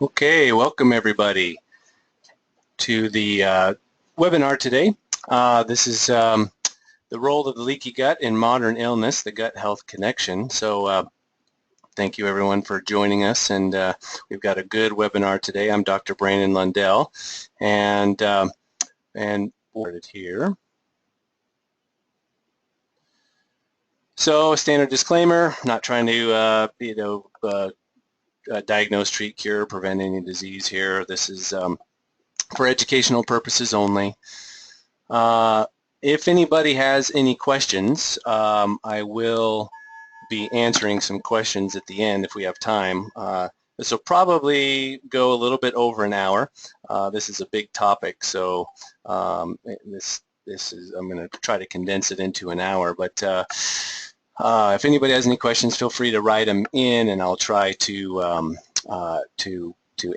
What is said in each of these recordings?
Okay, welcome everybody to the webinar today. This is the role of the leaky gut in modern illness, the gut health connection. So thank you everyone for joining us, and we've got a good webinar today. I'm Dr. Brandon Lundell, and we'll start it here. So standard disclaimer, not trying to diagnose, treat, cure, prevent any disease here. This is for educational purposes only. If anybody has any questions, I will be answering some questions at the end if we have time. This will probably go a little bit over an hour. This is a big topic, so this is, I'm going to try to condense it into an hour. But if anybody has any questions, feel free to write them in, and I'll try to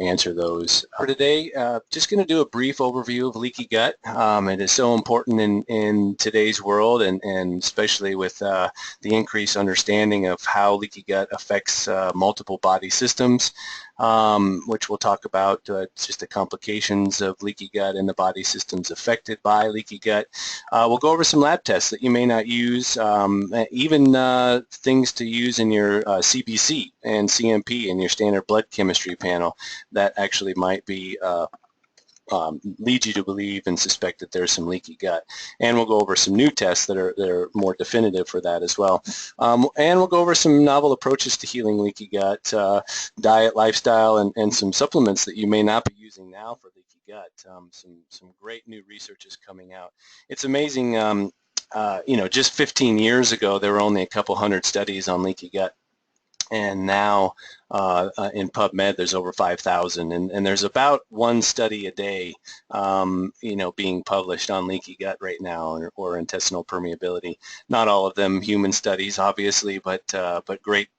answer those. For today, just going to do a brief overview of leaky gut. It is so important in today's world, and especially with the increased understanding of how leaky gut affects multiple body systems, which we'll talk about, just the complications of leaky gut and the body systems affected by leaky gut. We'll go over some lab tests that you may not use, even things to use in your CBC and CMP in your standard blood chemistry panel that actually might be lead you to believe and suspect that there's some leaky gut. And we'll go over some new tests that are more definitive for that as well. And we'll go over some novel approaches to healing leaky gut, diet, lifestyle, and some supplements that you may not be using now for leaky gut. Some great new research is coming out. It's amazing, just 15 years ago, there were only a couple hundred studies on leaky gut. And now in PubMed there's over 5,000, and there's about one study a day, being published on leaky gut right now, or intestinal permeability. Not all of them human studies, obviously, but great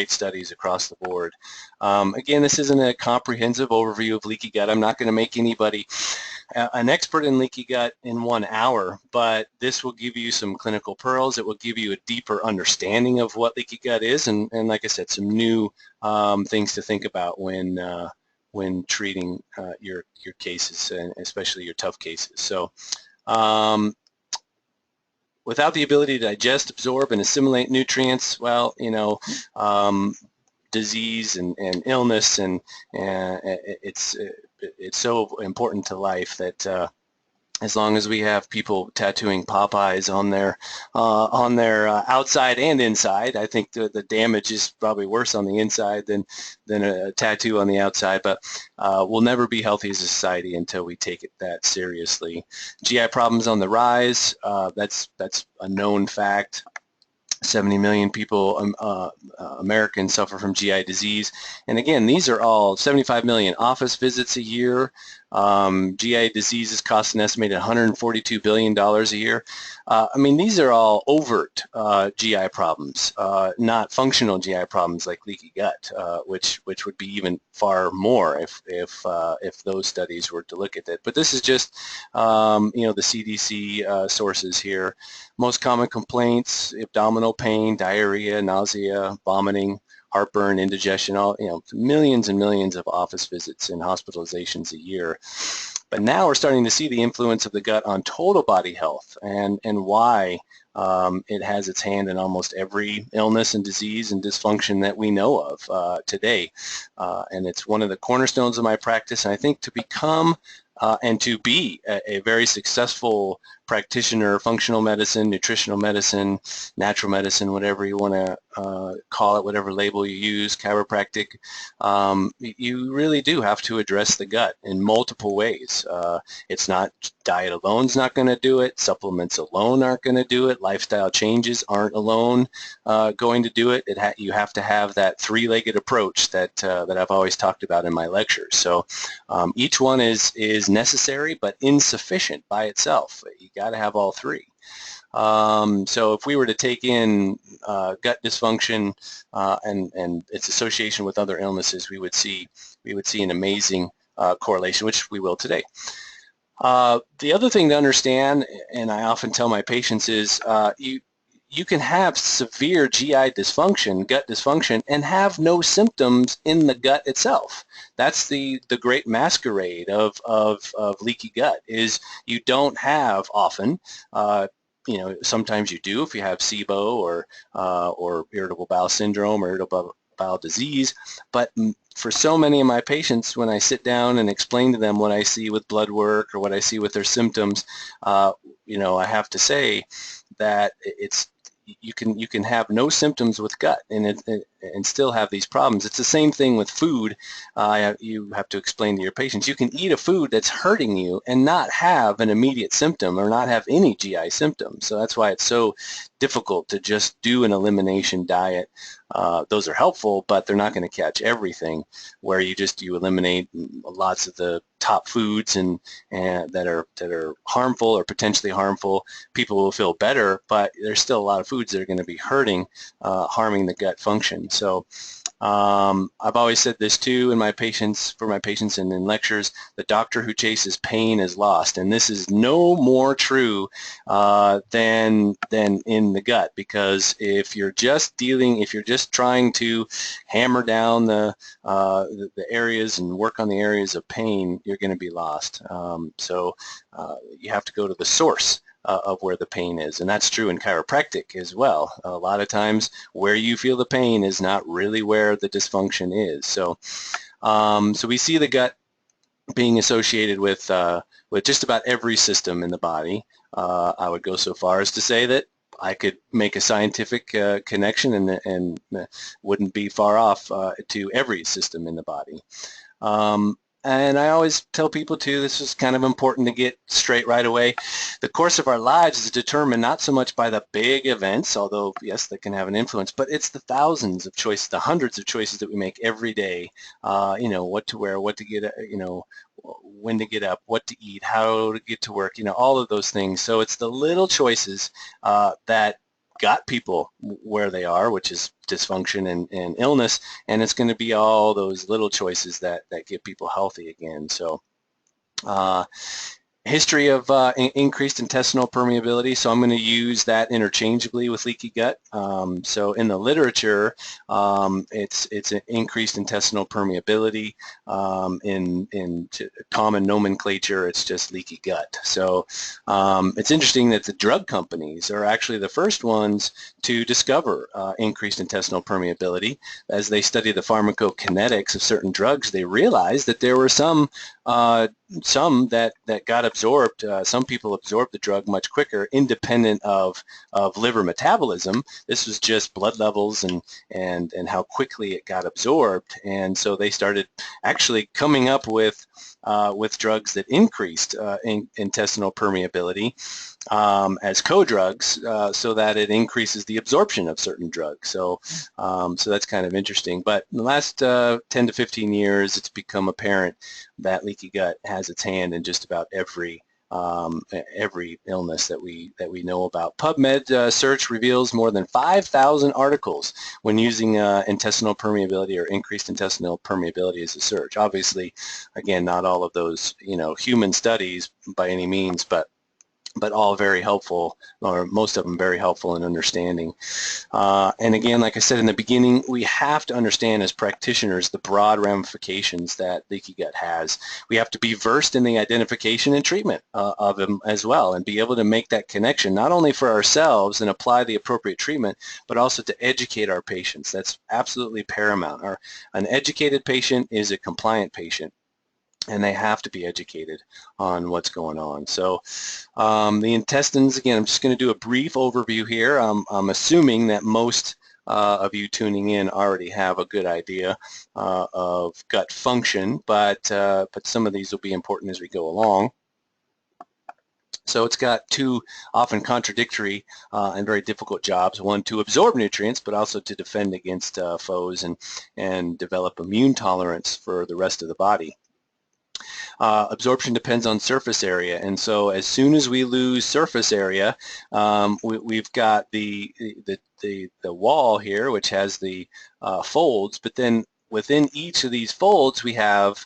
studies across the board. Again, this isn't a comprehensive overview of leaky gut. I'm not going to make anybody an expert in leaky gut in 1 hour, but this will give you some clinical pearls. It will give you a deeper understanding of what leaky gut is, and like I said, some new things to think about when treating your cases, and especially your tough cases. So without the ability to digest, absorb, and assimilate nutrients, well, disease and illness, and it's so important to life that as long as we have people tattooing Popeyes on their outside and inside, I think the damage is probably worse on the inside than a tattoo on the outside. But we'll never be healthy as a society until we take it that seriously. GI problems on the rise. That's a known fact. 70 million people, Americans, suffer from GI disease. And again, these are all 75 million office visits a year. GI diseases cost an estimated $142 billion a year. These are all overt GI problems, not functional GI problems like leaky gut, which would be even far more if those studies were to look at it. But this is just the CDC sources here. Most common complaints: abdominal pain, diarrhea, nausea, vomiting, heartburn, indigestion, all, millions and millions of office visits and hospitalizations a year. But now we're starting to see the influence of the gut on total body health, and why it has its hand in almost every illness and disease and dysfunction that we know of today. And it's one of the cornerstones of my practice. And I think to become and to be a very successful practitioner, functional medicine, nutritional medicine, natural medicine, whatever you want to call it, whatever label you use, chiropractic, you really do have to address the gut in multiple ways. It's not diet alone is not going to do it. Supplements alone aren't going to do it. Lifestyle changes aren't alone going to do it. You have to have that three-legged approach that I've always talked about in my lectures. So each one is necessary but insufficient by itself. You got to have all three. So if we were to take in gut dysfunction and its association with other illnesses, we would see an amazing correlation, which we will today. The other thing to understand, and I often tell my patients, is you can have severe GI dysfunction, gut dysfunction, and have no symptoms in the gut itself. That's the great masquerade of leaky gut, is you don't have often, you know, sometimes you do if you have SIBO or irritable bowel syndrome or irritable bowel disease, but for so many of my patients, when I sit down and explain to them what I see with blood work or what I see with their symptoms, you know, I have to say that you can have no symptoms with gut and still have these problems. It's the same thing with food. You have to explain to your patients, you can eat a food that's hurting you and not have an immediate symptom or not have any GI symptoms. So that's why it's so difficult to just do an elimination diet. Those are helpful, but they're not going to catch everything, where you eliminate lots of the top foods and that are harmful or potentially harmful. People will feel better, but there's still a lot of foods that are going to be harming the gut function. So I've always said this too for my patients and in lectures: the doctor who chases pain is lost. And this is no more true than in the gut, because if you're just trying to hammer down the areas and work on the areas of pain, you're going to be lost. So you have to go to the source of where the pain is, and that's true in chiropractic as well. A lot of times where you feel the pain is not really where the dysfunction is. So so we see the gut being associated with just about every system in the body. I would go so far as to say that I could make a scientific connection and wouldn't be far off to every system in the body. And I always tell people too, this is kind of important to get straight right away. The course of our lives is determined not so much by the big events, although yes, that can have an influence, but it's the thousands of choices, the hundreds of choices that we make every day. You know, what to wear, what to get, you know, when to get up, what to eat, how to get to work, you know, all of those things. So it's the little choices that got people where they are, which is dysfunction and illness, and it's going to be all those little choices that get people healthy again. So history of increased intestinal permeability, so I'm going to use that interchangeably with leaky gut. So in the literature, it's an increased intestinal permeability. In common nomenclature, it's just leaky gut. So it's interesting that the drug companies are actually the first ones to discover increased intestinal permeability. As they study the pharmacokinetics of certain drugs, they realized that there were some that got absorbed. Some people absorbed the drug much quicker, independent of liver metabolism. This was just blood levels and how quickly it got absorbed. And so they started actually coming up with drugs that increased intestinal permeability as co-drugs, so that it increases the absorption of certain drugs. So so that's kind of interesting. But in the last 10 to 15 years, it's become apparent that leaky gut has its hand in just about every illness that we know about. PubMed search reveals more than 5,000 articles when using intestinal permeability or increased intestinal permeability as a search. Obviously, again, not all of those, you know, human studies by any means, but all very helpful, or most of them very helpful in understanding. And again, like I said in the beginning, we have to understand as practitioners the broad ramifications that leaky gut has. We have to be versed in the identification and treatment of them as well, and be able to make that connection, not only for ourselves and apply the appropriate treatment, but also to educate our patients. That's absolutely paramount. An educated patient is a compliant patient, and they have to be educated on what's going on. So the intestines, again, I'm just going to do a brief overview here. I'm assuming that most of you tuning in already have a good idea of gut function, but some of these will be important as we go along. So it's got two often contradictory and very difficult jobs: one, to absorb nutrients, but also to defend against foes and develop immune tolerance for the rest of the body. Absorption depends on surface area, and so as soon as we lose surface area, we've got the wall here, which has the folds, but then within each of these folds we have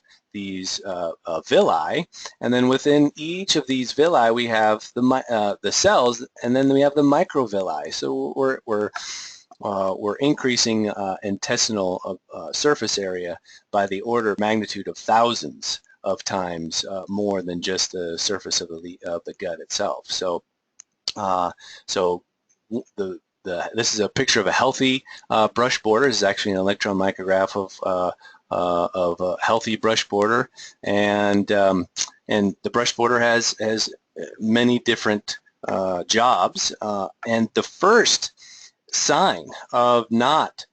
villi, and then within each of these villi we have the cells, and then we have the microvilli. So we're increasing intestinal surface area by the order of magnitude of thousands of times more than just the surface of the gut itself. So this is a picture of a healthy brush border. This is actually an electron micrograph of a healthy brush border, and the brush border has many different jobs, and the first sign of not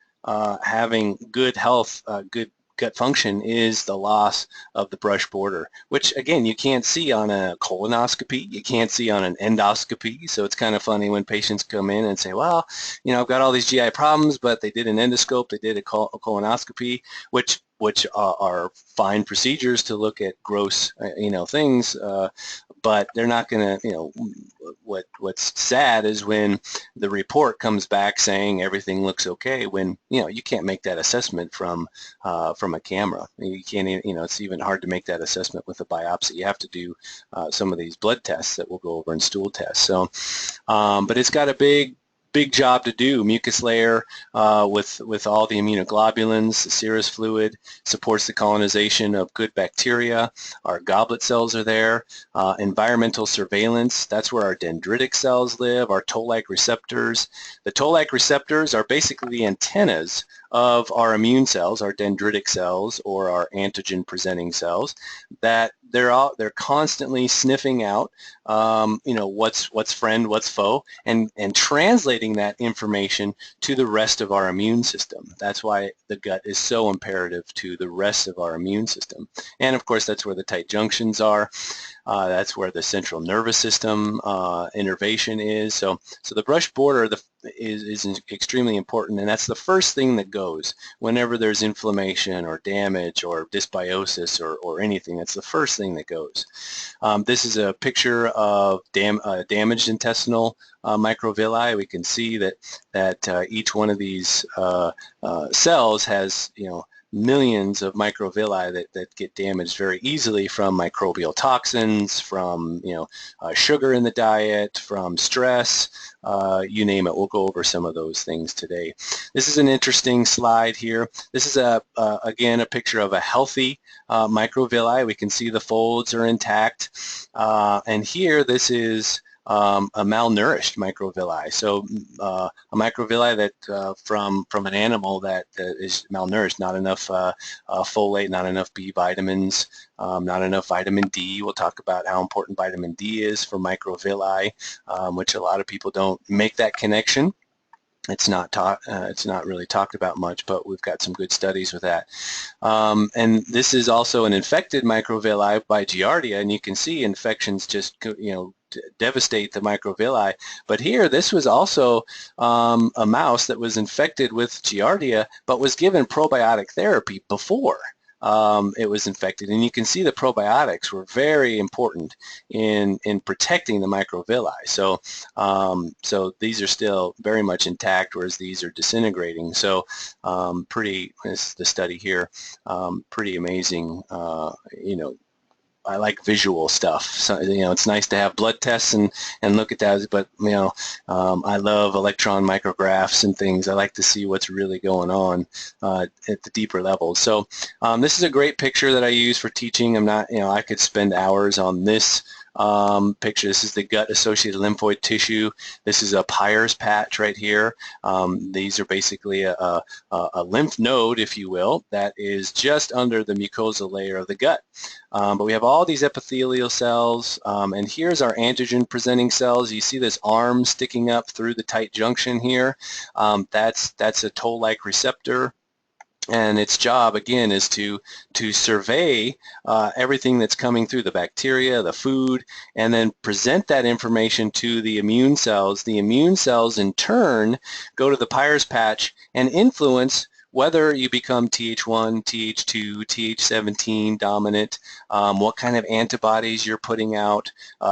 having good health, good gut function, is the loss of the brush border, which again you can't see on a colonoscopy, you can't see on an endoscopy. So it's kind of funny when patients come in and say, well, you know, I've got all these GI problems, but they did an endoscope, they did a colonoscopy, which are fine procedures to look at gross, things, but they're not going to, what's sad is when the report comes back saying everything looks okay, when, you can't make that assessment from a camera. You can't, it's even hard to make that assessment with a biopsy. You have to do some of these blood tests that we'll go over in stool tests. So, but it's got a big job to do. Mucus layer with all the immunoglobulins, the serous fluid supports the colonization of good bacteria. Our goblet cells are there. Environmental surveillance, that's where our dendritic cells live, our toll-like receptors. The toll-like receptors are basically the antennas of our immune cells, our dendritic cells, or our antigen-presenting cells, that they're constantly sniffing out, what's friend, what's foe, and translating that information to the rest of our immune system. That's why the gut is so imperative to the rest of our immune system. And of course, that's where the tight junctions are. That's where the central nervous system innervation is. So the brush border is extremely important, and that's the first thing that goes whenever there's inflammation or damage or dysbiosis or anything. That's the first thing that goes. This is a picture of damaged intestinal microvilli. We can see that each one of these cells has, millions of microvilli that get damaged very easily from microbial toxins, from sugar in the diet, from stress, you name it. We'll go over some of those things today. This is an interesting slide here. This is again a picture of a healthy microvilli. We can see the folds are intact, and here this is a malnourished microvilli. So a microvilli that from an animal that is malnourished, not enough folate, not enough B vitamins, not enough vitamin D. We'll talk about how important vitamin D is for microvilli, which a lot of people don't make that connection. It's not really talked about much, but we've got some good studies with that. And this is also an infected microvilli by Giardia, and you can see infections just devastate the microvilli. But here, this was also a mouse that was infected with Giardia, but was given probiotic therapy before it was infected, and you can see the probiotics were very important in protecting the microvilli. So these are still very much intact, whereas these are disintegrating. So this is the study here, pretty amazing. I like visual stuff. So, it's nice to have blood tests and look at that, but, I love electron micrographs and things. I like to see what's really going on at the deeper levels. So this is a great picture that I use for teaching. I'm not, I could spend hours on this picture. This is the gut-associated lymphoid tissue. This is a Peyer's patch right here. These are basically a lymph node, if you will, that is just under the mucosal layer of the gut. But we have all these epithelial cells, and here's our antigen-presenting cells. You see this arm sticking up through the tight junction here. That's a toll-like receptor. And its job, again, is to survey everything that's coming through, the bacteria, the food, and then present that information to the immune cells. The immune cells, in turn, go to the Peyer's patch and influence whether you become Th1, Th2, Th17 dominant, what kind of antibodies you're putting out.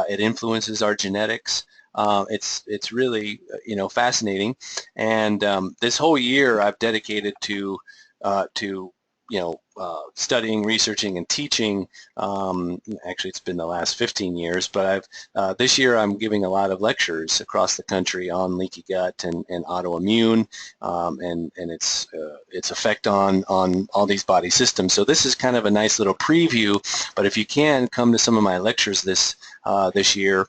It influences our genetics. It's really, fascinating. And this whole year I've dedicated to studying, researching, and teaching. Actually, it's been the last 15 years, but this year I'm giving a lot of lectures across the country on leaky gut and autoimmune and its effect on all these body systems. So this is kind of a nice little preview. But if you can come to some of my lectures this year,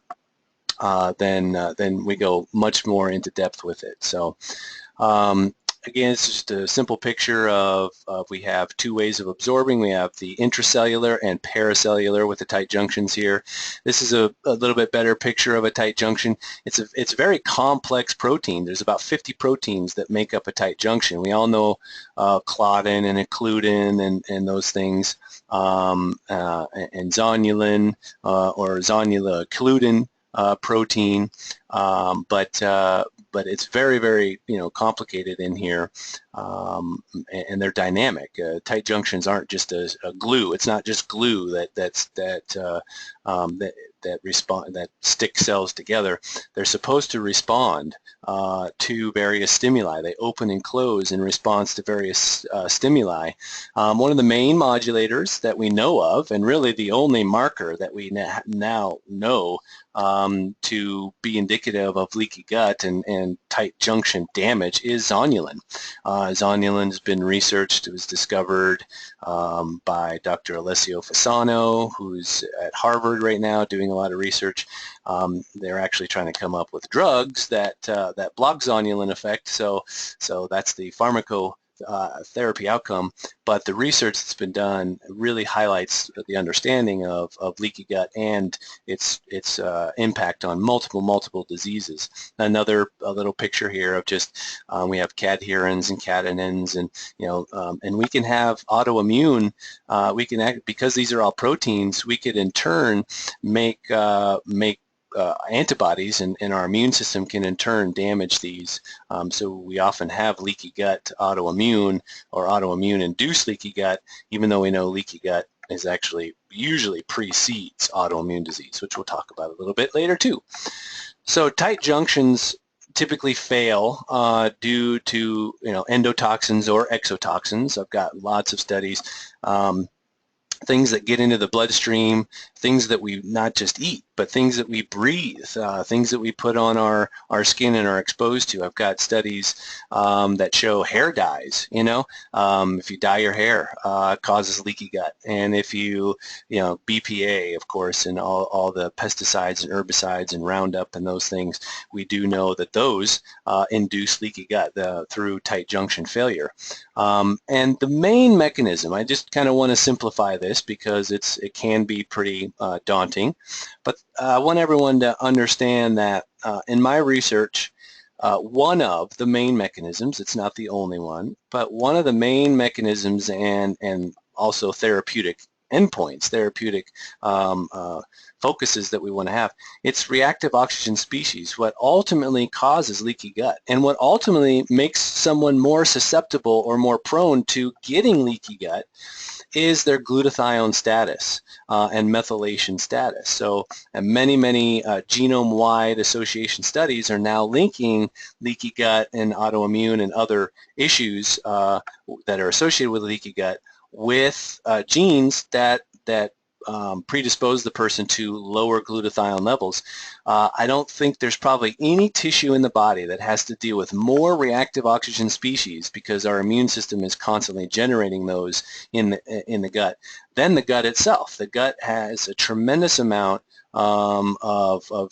then we go much more into depth with it. So. Again, it's just a simple picture of we have two ways of absorbing. We have the intracellular and paracellular with the tight junctions here. This is a little bit better picture of a tight junction. It's a very complex protein. There's about 50 proteins that make up a tight junction. We all know claudin and occludin and those things, and zonulin or zonula-occludin protein, but it's very, very complicated in here, and they're dynamic. Tight junctions aren't just a glue. It's not just glue that stick cells together. They're supposed to respond to various stimuli. They open and close in response to various stimuli. One of the main modulators that we know of, and really the only marker that we now know to be indicative of leaky gut and tight junction damage, is zonulin. Zonulin has been researched. It was discovered by Dr. Alessio Fasano, who's at Harvard right now doing a lot of research. They're actually trying to come up with drugs that block zonulin effect. So that's the pharmacotherapy outcome. But the research that's been done really highlights the understanding of leaky gut and its impact on multiple diseases. A little picture here of just we have cadherins and catenins, and and we can have autoimmune. We can because these are all proteins. We could in turn make antibodies, and our immune system can in turn damage these. So we often have leaky gut autoimmune or autoimmune-induced leaky gut, even though we know leaky gut is actually usually precedes autoimmune disease, which we'll talk about a little bit later too. So tight junctions typically fail due to endotoxins or exotoxins. I've got lots of studies. Things that get into the bloodstream, things that we not just eat, but things that we breathe, things that we put on our skin and are exposed to. I've got studies that show hair dyes. If you dye your hair, it causes leaky gut. And if BPA, of course, and all the pesticides and herbicides and Roundup and those things, we do know that those induce leaky gut through tight junction failure. And the main mechanism, I just kind of want to simplify this because it can be pretty daunting, but I want everyone to understand that in my research, one of the main mechanisms, it's not the only one, but one of the main mechanisms and also therapeutic endpoints, therapeutic focuses that we want to have, it's reactive oxygen species, what ultimately causes leaky gut, and what ultimately makes someone more susceptible or more prone to getting leaky gut is their glutathione status and methylation status. So many genome-wide association studies are now linking leaky gut and autoimmune and other issues that are associated with leaky gut with genes that predispose the person to lower glutathione levels. I don't think there's probably any tissue in the body that has to deal with more reactive oxygen species, because our immune system is constantly generating those in the gut, than the gut itself. The gut has a tremendous amount of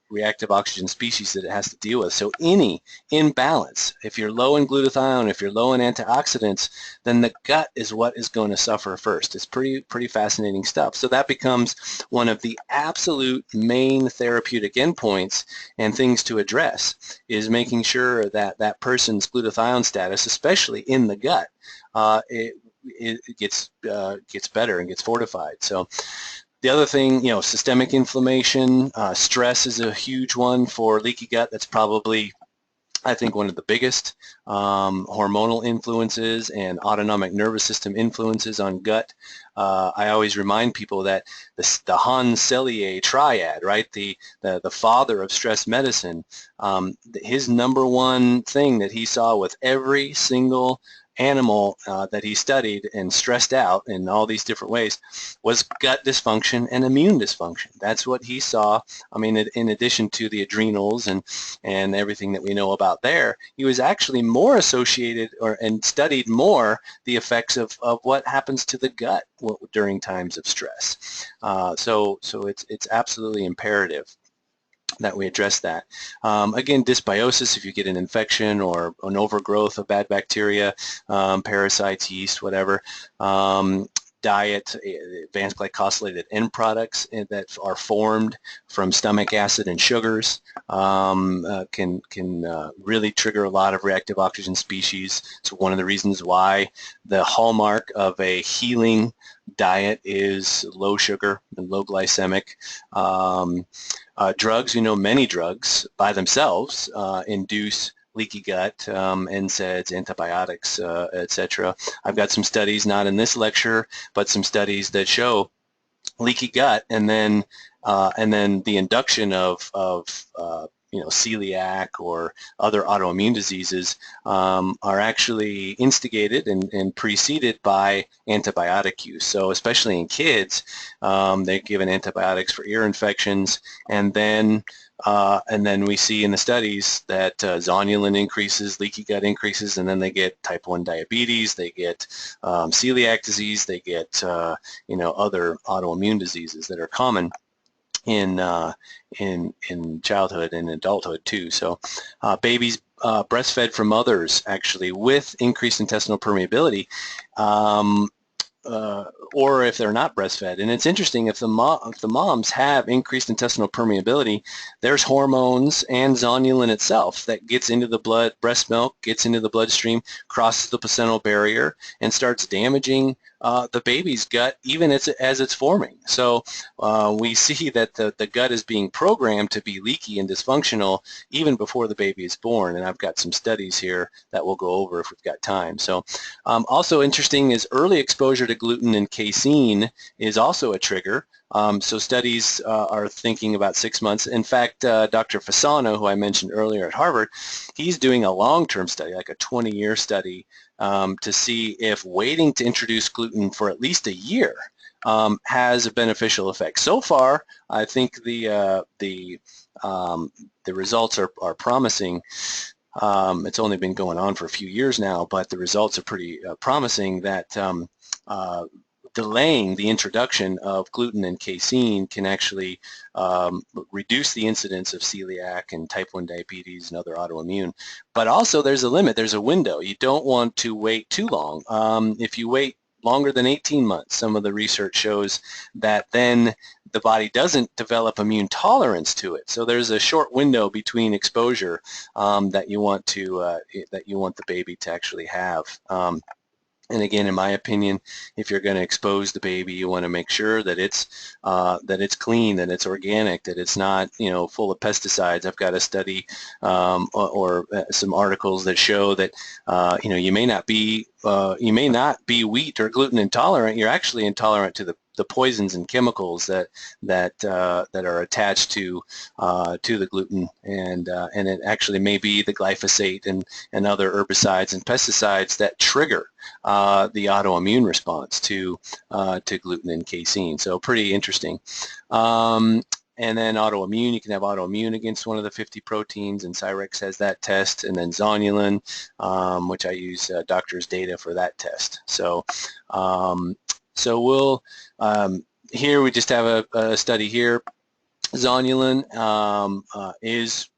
reactive oxygen species that it has to deal with. So any imbalance, if you're low in glutathione, if you're low in antioxidants, then the gut is what is going to suffer first. It's pretty fascinating stuff. So that becomes one of the absolute main therapeutic endpoints and things to address, is making sure that that person's glutathione status, especially in the gut, it gets better and gets fortified. So the other thing, systemic inflammation, stress is a huge one for leaky gut. That's probably, I think, one of the biggest hormonal influences and autonomic nervous system influences on gut. I always remind people that the Hans Selye triad, right, the father of stress medicine, his number one thing that he saw with every single animal that he studied and stressed out in all these different ways was gut dysfunction and immune dysfunction. That's what he saw. I mean, in addition to the adrenals and everything that we know about there, he was actually more associated and studied more the effects of what happens to the gut during times of stress. So it's absolutely imperative that we address that. Again, dysbiosis, if you get an infection or an overgrowth of bad bacteria, parasites, yeast, whatever. Diet, advanced glycosylated end products that are formed from stomach acid and sugars can really trigger a lot of reactive oxygen species. So one of the reasons why the hallmark of a healing diet is low sugar and low glycemic. Drugs, many drugs by themselves induce leaky gut, NSAIDs, antibiotics, etc. I've got some studies, not in this lecture, but some studies that show leaky gut, and then the induction of celiac or other autoimmune diseases are actually instigated and preceded by antibiotic use. So especially in kids, they're given antibiotics for ear infections, and then we see in the studies that zonulin increases, leaky gut increases, and then they get type 1 diabetes, they get celiac disease, they get other autoimmune diseases that are common in childhood and adulthood too. So babies breastfed from mothers actually with increased intestinal permeability, or if they're not breastfed. And it's interesting, if the moms have increased intestinal permeability, there's hormones and zonulin itself that gets into the blood. Breast milk gets into the bloodstream, crosses the placental barrier, and starts damaging the baby's gut even as it's forming. So we see that the gut is being programmed to be leaky and dysfunctional even before the baby is born. And I've got some studies here that we'll go over if we've got time. So also interesting is early exposure to gluten and casein is also a trigger. So studies are thinking about 6 months. In fact, Dr. Fasano, who I mentioned earlier at Harvard, he's doing a long-term study, like a 20-year study, to see if waiting to introduce gluten for at least a year has a beneficial effect. So far, I think the results are promising. It's only been going on for a few years now, but the results are pretty promising that delaying the introduction of gluten and casein can actually reduce the incidence of celiac and type 1 diabetes and other autoimmune. But also there's a limit, there's a window. You don't want to wait too long. If you wait longer than 18 months, some of the research shows that then the body doesn't develop immune tolerance to it. So there's a short window between exposure that you want the baby to actually have. And again, in my opinion, if you're going to expose the baby, you want to make sure that it's clean, that it's organic, that it's not full of pesticides. I've got a study or some articles that show that you may not be wheat or gluten intolerant. You're actually intolerant to the poisons and chemicals that are attached to the gluten, and it actually may be the glyphosate and other herbicides and pesticides that trigger the autoimmune response to gluten and casein. So pretty interesting. And then autoimmune, you can have autoimmune against one of the 50 proteins, and Cyrex has that test, and then zonulin, which I use doctors' data for that test. So we'll, here we just have a study here. Zonulin is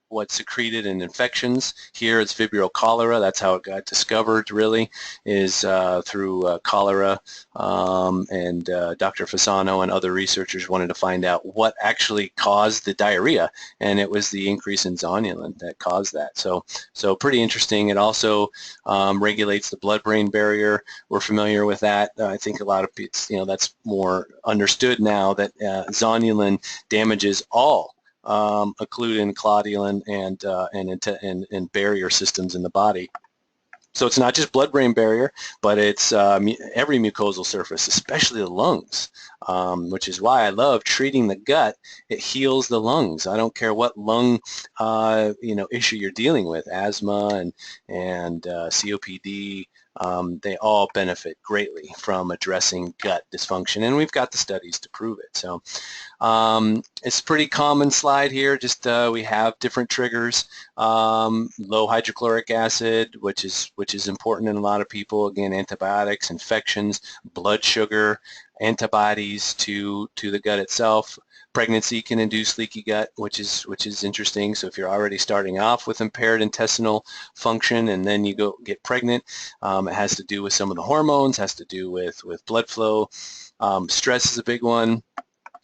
what's secreted in infections. Here it's Vibrio cholera. That's how it got discovered, really, is through cholera. And Dr. Fasano and other researchers wanted to find out what actually caused the diarrhea, and it was the increase in zonulin that caused that. So pretty interesting. It also regulates the blood-brain barrier. We're familiar with that. I think a lot of people, that's more understood now, that zonulin damages all occludin, claudulin, and barrier systems in the body. So it's not just blood-brain barrier, but it's every mucosal surface, especially the lungs, which is why I love treating the gut. It heals the lungs. I don't care what lung issue you're dealing with, asthma and COPD, they all benefit greatly from addressing gut dysfunction, and we've got the studies to prove it. So it's a pretty common slide here. Just we have different triggers. Low hydrochloric acid, which is important in a lot of people. Again, antibiotics, infections, blood sugar, antibodies to the gut itself. Pregnancy can induce leaky gut, which is interesting. So if you're already starting off with impaired intestinal function and then you go get pregnant, it has to do with some of the hormones, has to do with blood flow. Stress is a big one.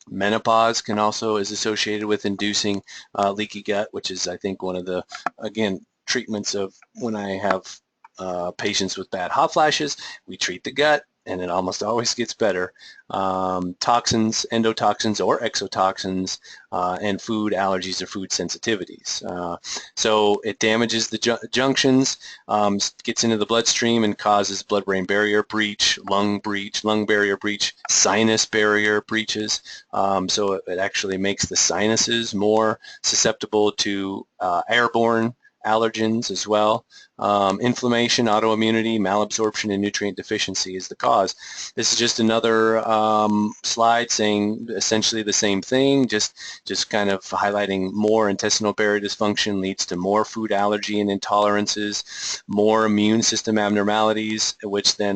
Menopause can also is associated with inducing leaky gut, which is, I think, one of the, again, treatments of when I have patients with bad hot flashes. We treat the gut, and it almost always gets better. Toxins, endotoxins or exotoxins, and food allergies or food sensitivities. So it damages the junctions, gets into the bloodstream and causes blood-brain barrier breach, lung barrier breach, sinus barrier breaches. So it actually makes the sinuses more susceptible to airborne allergens as well. Inflammation, autoimmunity, malabsorption, and nutrient deficiency is the cause. This is just another slide saying essentially the same thing, just kind of highlighting more intestinal barrier dysfunction leads to more food allergy and intolerances, more immune system abnormalities, which then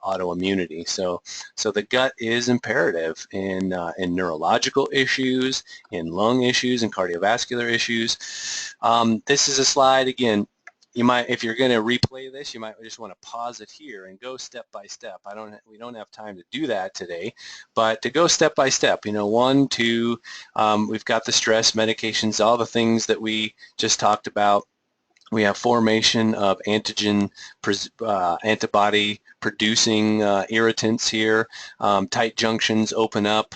autoimmunity. So the gut is imperative in neurological issues, in lung issues, and cardiovascular issues. This is a slide, again, you might, if you're going to replay this, you might just want to pause it here and go step by step. We don't have time to do that today, but to go step by step, 1, 2, we've got the stress, medications, all the things that we just talked about. We have formation of antibody producing irritants here. Tight junctions open up.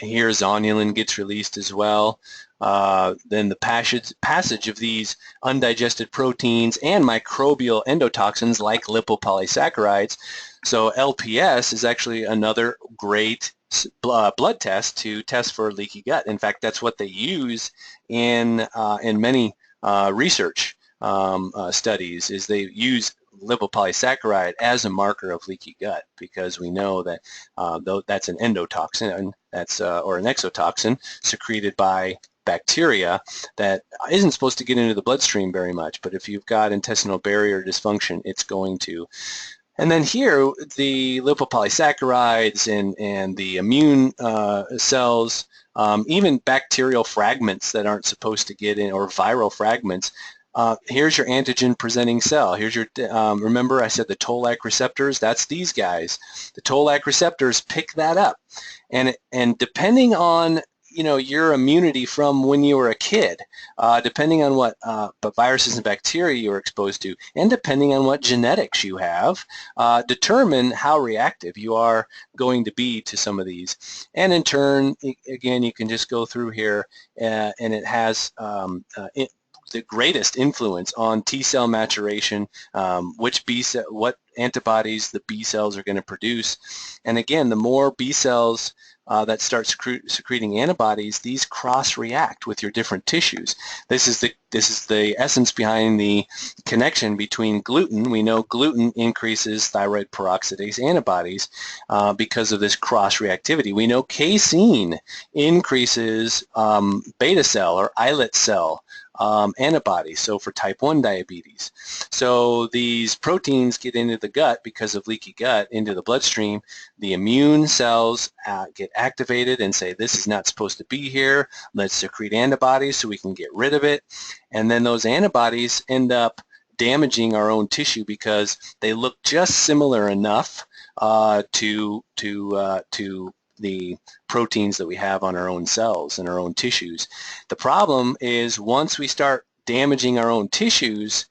Here zonulin gets released as well. Then the passage of these undigested proteins and microbial endotoxins like lipopolysaccharides. So LPS is actually another great blood test to test for leaky gut. In fact, that's what they use in many research studies, is they use lipopolysaccharide as a marker of leaky gut, because we know that that's an endotoxin, or an exotoxin secreted by bacteria that isn't supposed to get into the bloodstream very much, but if you've got intestinal barrier dysfunction, it's going to. And then here, the lipopolysaccharides and the immune cells, even bacterial fragments that aren't supposed to get in, or viral fragments. Here's your antigen-presenting cell. Here's your, remember I said the toll-like receptors? That's these guys. The toll-like receptors pick that up. And depending on, your immunity from when you were a kid, depending on what viruses and bacteria you were exposed to, and depending on what genetics you have, determine how reactive you are going to be to some of these. And in turn, again, you can just go through here, and it has the greatest influence on T cell maturation, what antibodies the B cells are going to produce. And again, the more B cells that start secreting antibodies, these cross-react with your different tissues. This is the essence behind the connection between gluten. We know gluten increases thyroid peroxidase antibodies because of this cross-reactivity. We know casein increases beta cell or islet cell antibodies, so for type 1 diabetes. So these proteins get into the gut because of leaky gut, into the bloodstream. The immune cells get activated and say, this is not supposed to be here. Let's secrete antibodies so we can get rid of it. And then those antibodies end up damaging our own tissue because they look just similar enough to the proteins that we have on our own cells and our own tissues. The problem is once we start damaging our own tissues,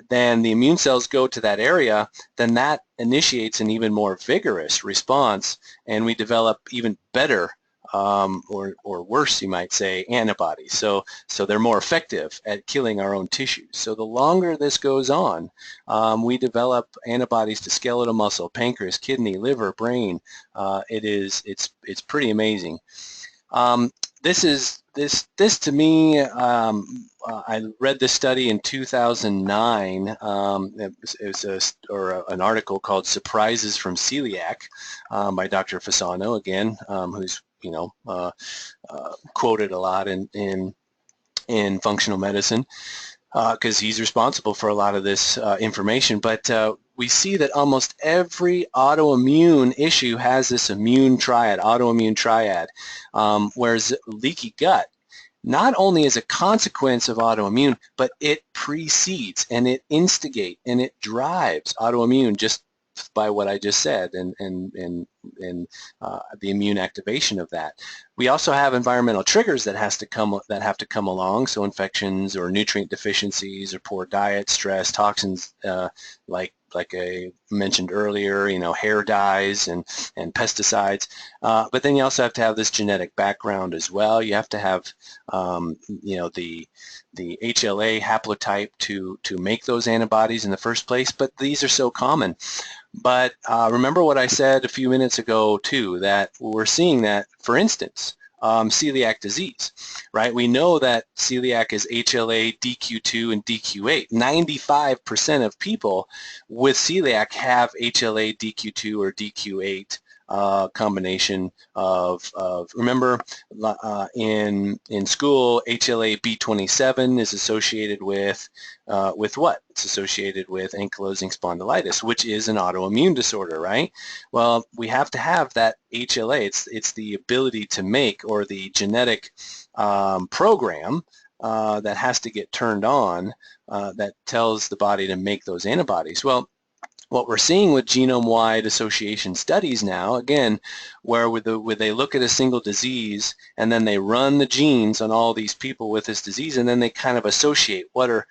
then the immune cells go to that area, then that initiates an even more vigorous response, and we develop even better or worse, you might say, antibodies. So they're more effective at killing our own tissues. So the longer this goes on, we develop antibodies to skeletal muscle, pancreas, kidney, liver, brain. It's pretty amazing. this to me, I read this study in 2009. It was an article called "Surprises from Celiac" by Dr. Fasano, again, who's quoted a lot in functional medicine, because he's responsible for a lot of this information. But we see that almost every autoimmune issue has this autoimmune triad, whereas leaky gut not only is a consequence of autoimmune, but it precedes and it instigates and it drives autoimmune just by what I just said, and the immune activation of that. We also have environmental triggers that have to come along, so infections or nutrient deficiencies or poor diet, stress, toxins, like I mentioned earlier, hair dyes and pesticides. But then you also have to have this genetic background as well. You have to have the HLA haplotype to make those antibodies in the first place, but these are so common. But remember what I said a few minutes ago too, that we're seeing that, for instance, celiac disease, right? We know that celiac is HLA, DQ2, and DQ8. 95% of people with celiac have HLA, DQ2, or DQ8 combination of remember, in school, HLA B27 is associated with what? It's associated with ankylosing spondylitis, which is an autoimmune disorder, right? Well, we have to have that HLA. It's the ability to make, or the genetic program that has to get turned on that tells the body to make those antibodies. Well, what we're seeing with genome-wide association studies now, again, where they look at a single disease and then they run the genes on all these people with this disease, and then they kind of associate what are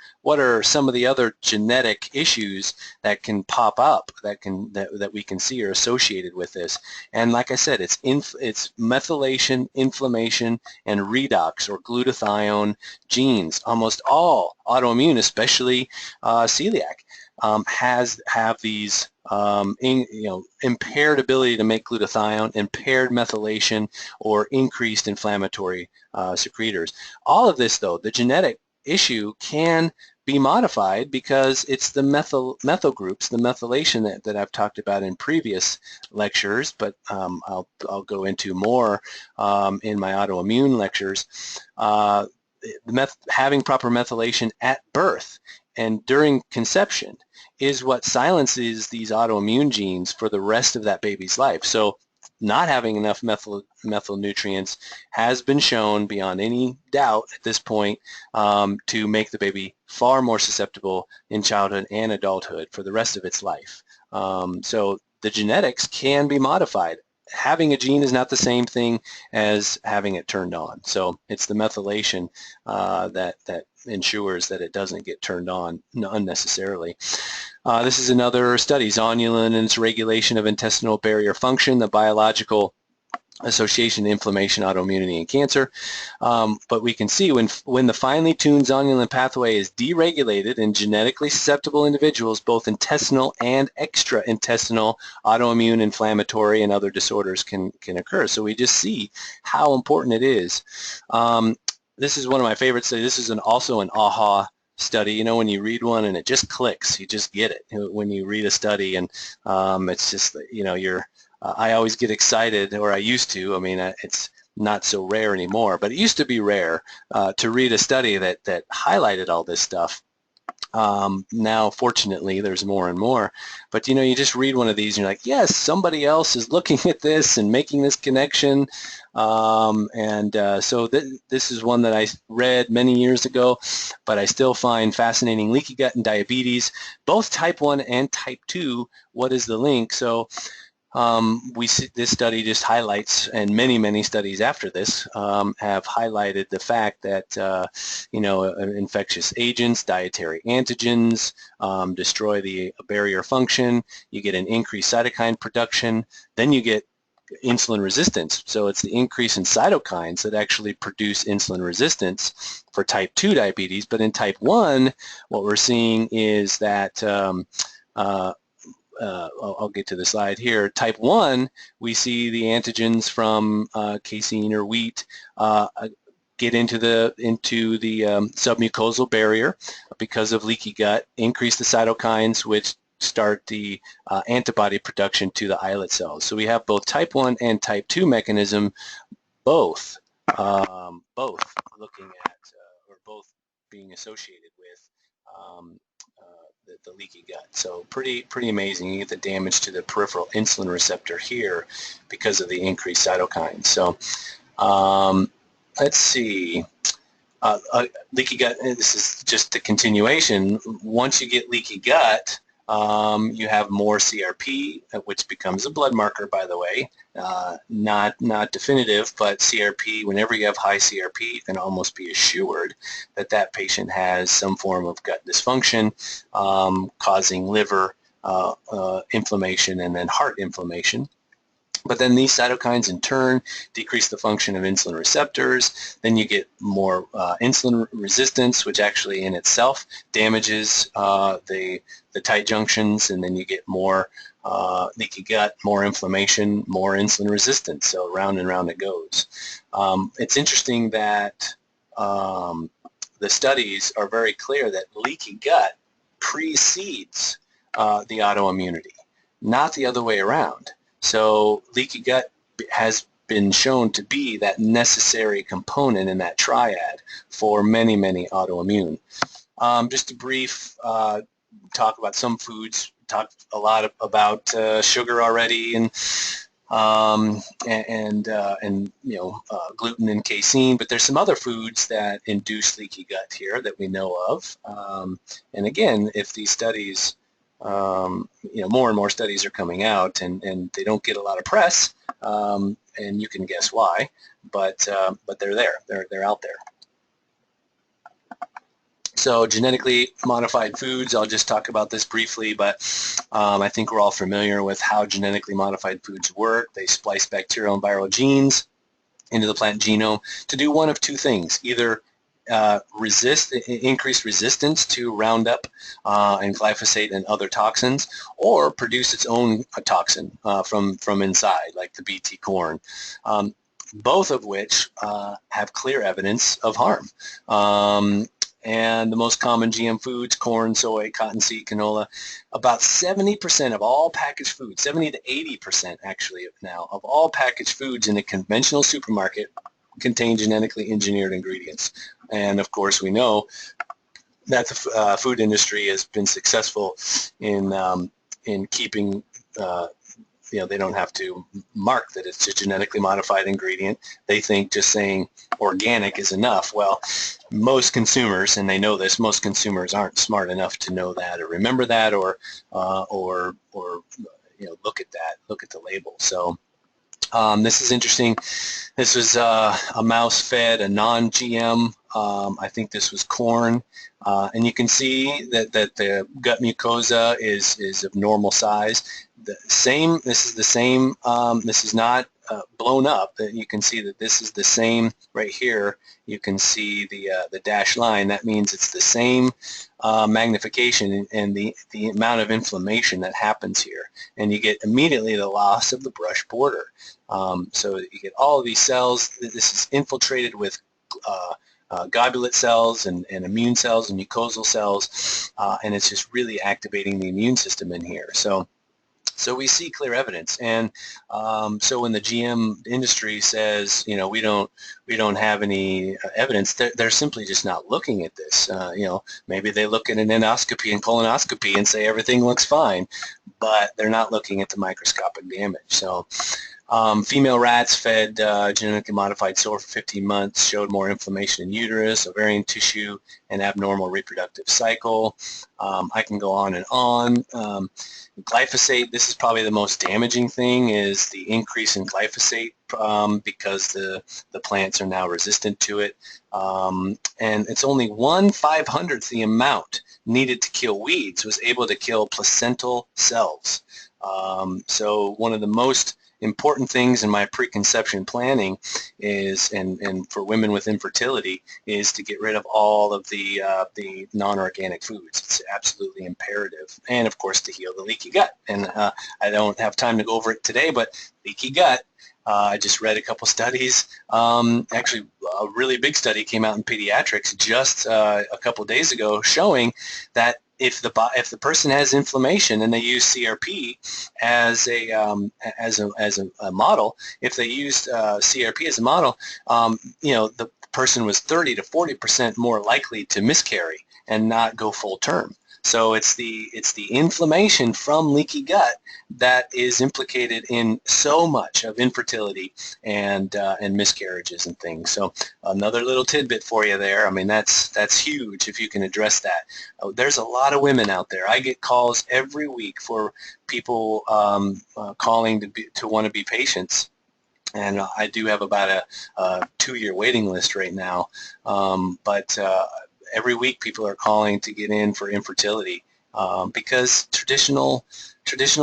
some of the other genetic issues that can pop up that we can see are associated with this. And like I said, it's methylation, inflammation, and redox or glutathione genes. Almost all autoimmune, especially celiac, have these impaired ability to make glutathione, impaired methylation, or increased inflammatory secretors. All of this, though, the genetic issue can be modified because it's the methyl groups, the methylation that I've talked about in previous lectures, but I'll go into more in my autoimmune lectures. Having proper methylation at birth and during conception is what silences these autoimmune genes for the rest of that baby's life. So not having enough methyl nutrients has been shown beyond any doubt at this point to make the baby far more susceptible in childhood and adulthood for the rest of its life. So the genetics can be modified. Having a gene is not the same thing as having it turned on. So it's the methylation that ensures that it doesn't get turned on unnecessarily. This is another study, Zonulin and its regulation of intestinal barrier function, the biological association, inflammation, autoimmunity, and cancer. But we can see when the finely tuned zonulin pathway is deregulated in genetically susceptible individuals, both intestinal and extra-intestinal autoimmune, inflammatory, and other disorders can occur. So we just see how important it is. This is one of my favorite studies. This is also an AHA study. When you read one and it just clicks, you just get it. When you read a study, and it's just, I always get excited, or I used to. I mean, it's not so rare anymore, but it used to be rare to read a study that highlighted all this stuff. Now, fortunately, there's more and more. But, you just read one of these and you're like, yes, somebody else is looking at this and making this connection. So this is one that I read many years ago, but I still find fascinating. Leaky gut and diabetes, both type 1 and type 2. What is the link? So we see this study just highlights, and many studies after this have highlighted the fact that infectious agents, dietary antigens destroy the barrier function. You get an increased cytokine production. Then you get insulin resistance. So it's the increase in cytokines that actually produce insulin resistance for type 2 diabetes. But in type 1, what we're seeing is that I'll get to the slide here. Type 1, we see the antigens from casein or wheat get into the submucosal barrier because of leaky gut, increase the cytokines, which start the antibody production to the islet cells. So we have both type 1 and type 2 mechanism, both looking at or both being associated with the leaky gut. So pretty amazing. You get the damage to the peripheral insulin receptor here because of the increased cytokines. So let's see. Leaky gut, this is just the continuation. Once you get leaky gut, you have more CRP, which becomes a blood marker, by the way. Not definitive, but CRP, whenever you have high CRP, you can almost be assured that that patient has some form of gut dysfunction, causing liver inflammation and then heart inflammation. But then these cytokines in turn decrease the function of insulin receptors. Then you get more insulin resistance, which actually in itself damages the tight junctions, and then you get more leaky gut, more inflammation, more insulin resistance. So round and round it goes. It's interesting that the studies are very clear that leaky gut precedes the autoimmunity, not the other way around. So leaky gut has been shown to be that necessary component in that triad for many autoimmune. Just a brief talk about some foods. Talked a lot about sugar already, and gluten and casein. But there's some other foods that induce leaky gut here that we know of. And again, if these studies more and more studies are coming out, and they don't get a lot of press, and you can guess why, but they're there. They're out there. So genetically modified foods, I'll just talk about this briefly, but I think we're all familiar with how genetically modified foods work. They splice bacterial and viral genes into the plant genome to do one of two things: either increase resistance to Roundup and Glyphosate and other toxins, or produce its own toxin from inside, like the BT corn, both of which have clear evidence of harm. And the most common GM foods: corn, soy, cottonseed, canola. About 70% of all packaged foods, 70 to 80% actually now, of all packaged foods in a conventional supermarket contain genetically engineered ingredients. And of course, we know that the food industry has been successful in keeping, they don't have to mark that it's a genetically modified ingredient. They think just saying organic is enough. Well, most consumers, and they know this, most consumers aren't smart enough to know that or remember that, or look at that, look at the label. So this is interesting. This was a mouse fed a non-GM. I think this was corn, and you can see that the gut mucosa is of normal size. This is the same. This is not blown up. You can see that this is the same right here. You can see the dashed line. That means it's the same magnification and the amount of inflammation that happens here. And you get immediately the loss of the brush border. So you get all of these cells. This is infiltrated with globulate cells and immune cells and mucosal cells, and it's just really activating the immune system in here. So we see clear evidence, and so when the GM industry says, we don't have any evidence, they're simply just not looking at this. Maybe they look at an endoscopy and colonoscopy and say everything looks fine, but they're not looking at the microscopic damage. So female rats fed genetically modified soy for 15 months showed more inflammation in uterus, ovarian tissue, and abnormal reproductive cycle. I can go on and on. Glyphosate, this is probably the most damaging thing, is the increase in glyphosate because the plants are now resistant to it. And it's only 1/500th the amount needed to kill weeds was able to kill placental cells. So one of the most important things in my preconception planning is, and for women with infertility, is to get rid of all of the non-organic foods. It's absolutely imperative. And of course to heal the leaky gut. And I don't have time to go over it today, but leaky gut, I just read a couple studies. Actually, a really big study came out in pediatrics just a couple days ago showing that if the person has inflammation and they use CRP as a model, if they used CRP as a model, the person was 30 to 40% more likely to miscarry and not go full term. So it's the inflammation from leaky gut that is implicated in so much of infertility and miscarriages and things. So another little tidbit for you there. I mean, that's huge if you can address that. There's a lot of women out there. I get calls every week for people calling to want to be patients. And I do have about a 2-year waiting list right now. But every week people are calling to get in for infertility because traditional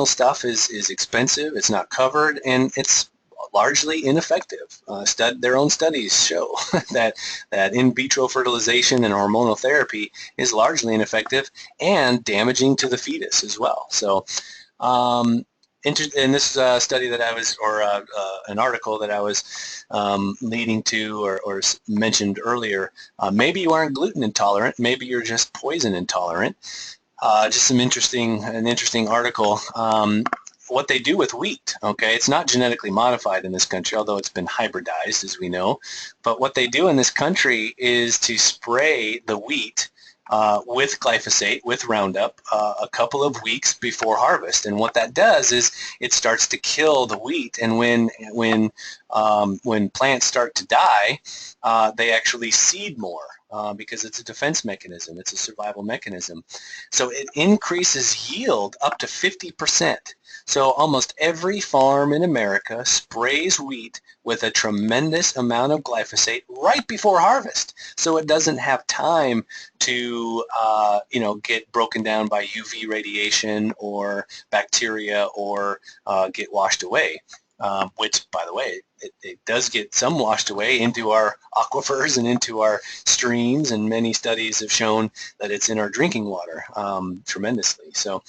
stuff is expensive, it's not covered, and it's largely ineffective. Their own studies show that in vitro fertilization and hormonal therapy is largely ineffective and damaging to the fetus as well. So in this study that I was, or an article that I was leading to or mentioned earlier, maybe you aren't gluten intolerant, maybe you're just poison intolerant. Just an interesting article. What they do with wheat, okay, it's not genetically modified in this country, although it's been hybridized, as we know. But what they do in this country is to spray the wheat with glyphosate, with Roundup, a couple of weeks before harvest. And what that does is it starts to kill the wheat. And when plants start to die, they actually seed more because it's a defense mechanism. It's a survival mechanism. So it increases yield up to 50%. So almost every farm in America sprays wheat with a tremendous amount of glyphosate right before harvest, so it doesn't have time to get broken down by UV radiation or bacteria or get washed away. Which, by the way, it does get some washed away into our aquifers and into our streams, and many studies have shown that it's in our drinking water tremendously. So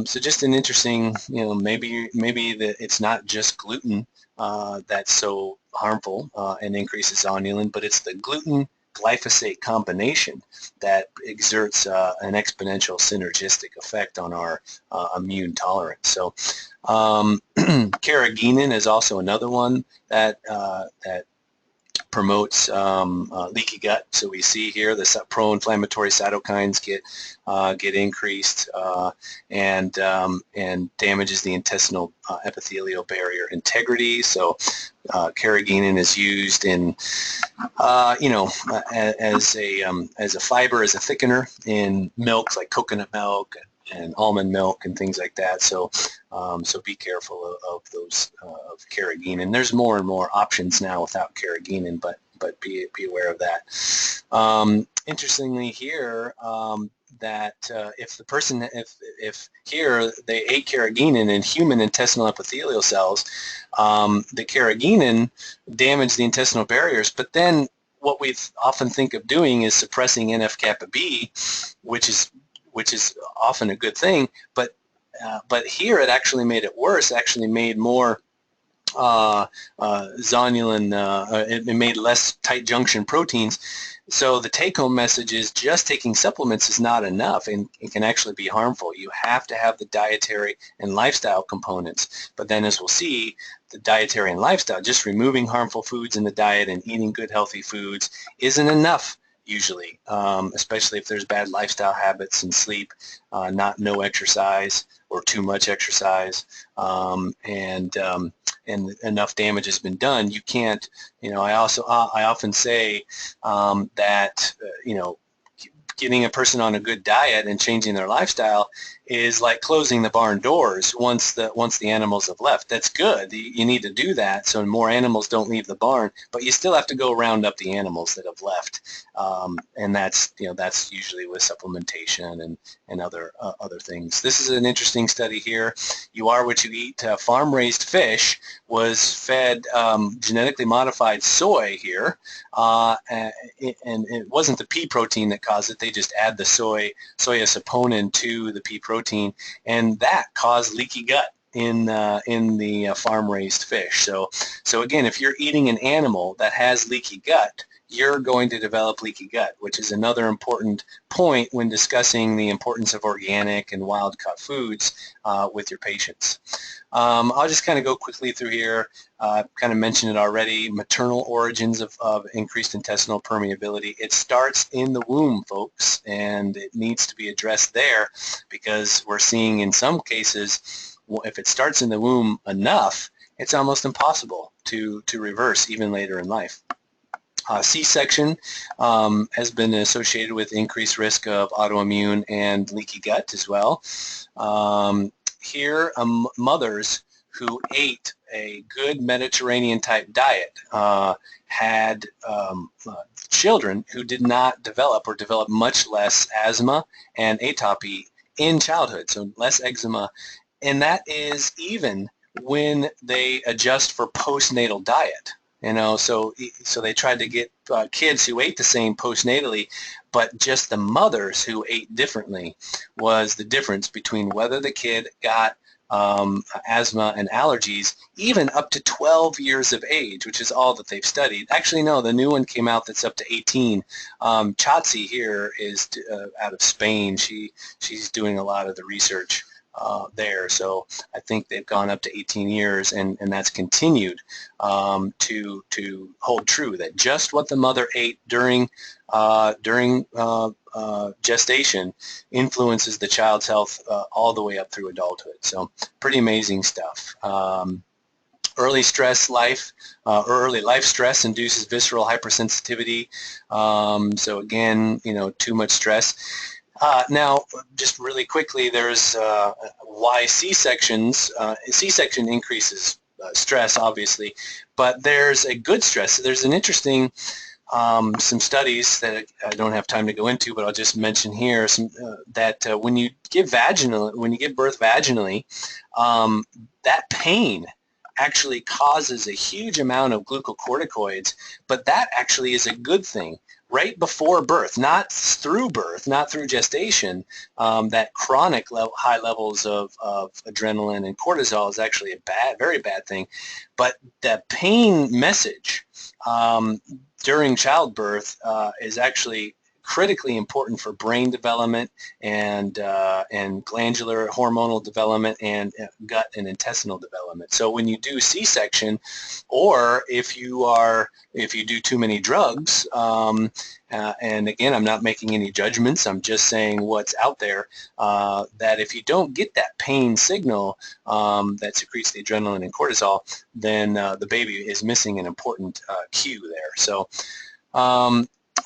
just an interesting, maybe that it's not just gluten that's so harmful and increases zonulin, but it's the gluten glyphosate combination that exerts an exponential synergistic effect on our immune tolerance. So Carrageenan is also another one that promotes leaky gut. So we see here the pro-inflammatory cytokines get increased and damages the intestinal epithelial barrier integrity. So Carrageenan is used in as a fiber, as a thickener in milks like coconut milk and almond milk and things like that. So be careful of those of Carrageenan. There's more and more options now without Carrageenan, but be aware of that. Interestingly here, that if the person, if here they ate Carrageenan in human intestinal epithelial cells, the Carrageenan damaged the intestinal barriers, but then what we often think of doing is suppressing NF-kappa B, which is often a good thing, but here it actually made it worse. It actually made more zonulin. It made less tight junction proteins. So the take-home message is just taking supplements is not enough, and it can actually be harmful. You have to have the dietary and lifestyle components. But then, as we'll see, the dietary and lifestyle, just removing harmful foods in the diet and eating good healthy foods isn't enough usually, especially if there's bad lifestyle habits and sleep, no exercise or too much exercise, and enough damage has been done. You can't, I often say that, getting a person on a good diet and changing their lifestyle is like closing the barn doors once the animals have left. That's good. You need to do that so more animals don't leave the barn, but you still have to go round up the animals that have left, and that's usually with supplementation and other things. This is an interesting study here. You are what you eat. Farm-raised fish was fed genetically modified soy here, and it wasn't the pea protein that caused it. They just add the soya saponin to the pea protein, and that caused leaky gut in the farm-raised fish. So again, if you're eating an animal that has leaky gut, you're going to develop leaky gut, which is another important point when discussing the importance of organic and wild-caught foods with your patients. I'll just kind of go quickly through here. Kind of mentioned it already, maternal origins of increased intestinal permeability. It starts in the womb, folks, and it needs to be addressed there because we're seeing in some cases, if it starts in the womb enough, it's almost impossible to reverse even later in life. C-section has been associated with increased risk of autoimmune and leaky gut as well. Here, mothers who ate a good Mediterranean type diet had children who did not develop or developed much less asthma and atopy in childhood, so less eczema, and that is even when they adjust for postnatal diet. So they tried to get kids who ate the same postnatally, but just the mothers who ate differently was the difference between whether the kid got asthma and allergies, even up to 12 years of age, which is all that they've studied. Actually, no, the new one came out that's up to 18. Chatsi here is out of Spain. She's doing a lot of the research there. So I think they've gone up to 18 years, and that's continued to hold true, that just what the mother ate during gestation influences the child's health all the way up through adulthood. So pretty amazing stuff. Early life stress induces visceral hypersensitivity. So again, too much stress. Now, just really quickly, there's why C-section increases stress, obviously, but there's a good stress. There's an interesting, some studies that I don't have time to go into, but I'll just mention here that when you give birth vaginally, that pain actually causes a huge amount of glucocorticoids, but that actually is a good thing. Right before birth, not through gestation, that chronic high levels of adrenaline and cortisol is actually a very bad thing. But the pain message during childbirth is actually critically important for brain development and glandular hormonal development and gut and intestinal development. So when you do C-section, or if you do too many drugs, and again, I'm not making any judgments, I'm just saying what's out there, that if you don't get that pain signal that secretes the adrenaline and cortisol, then the baby is missing an important cue there. So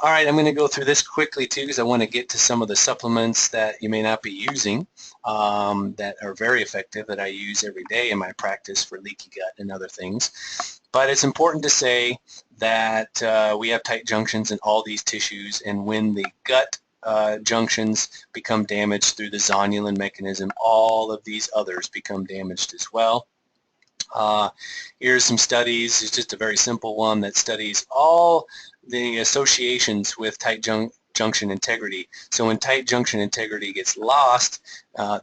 all right, I'm going to go through this quickly too because I want to get to some of the supplements that you may not be using that are very effective that I use every day in my practice for leaky gut and other things. But it's important to say that we have tight junctions in all these tissues, and when the gut junctions become damaged through the zonulin mechanism, all of these others become damaged as well. Here's some studies. It's just a very simple one that studies all the associations with tight junction integrity. So when tight junction integrity gets lost,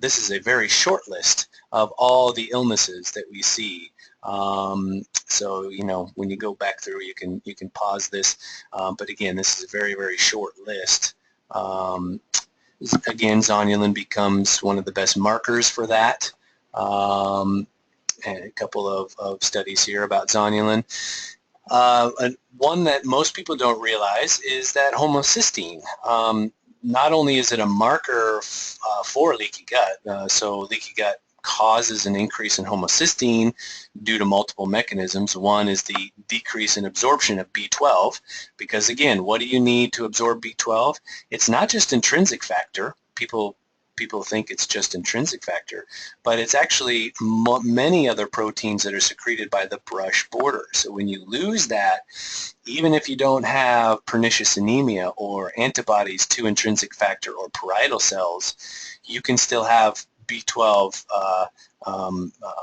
this is a very short list of all the illnesses that we see. So when you go back through, you can pause this. But again, this is a very, very short list. Again, zonulin becomes one of the best markers for that. And a couple of studies here about zonulin. One that most people don't realize is that homocysteine. Not only is it a marker for leaky gut, so leaky gut causes an increase in homocysteine due to multiple mechanisms. One is the decrease in absorption of B12, because again, what do you need to absorb B12? It's not just intrinsic factor. People people think it's just intrinsic factor, but it's actually many other proteins that are secreted by the brush border. So when you lose that, even if you don't have pernicious anemia or antibodies to intrinsic factor or parietal cells, you can still have B12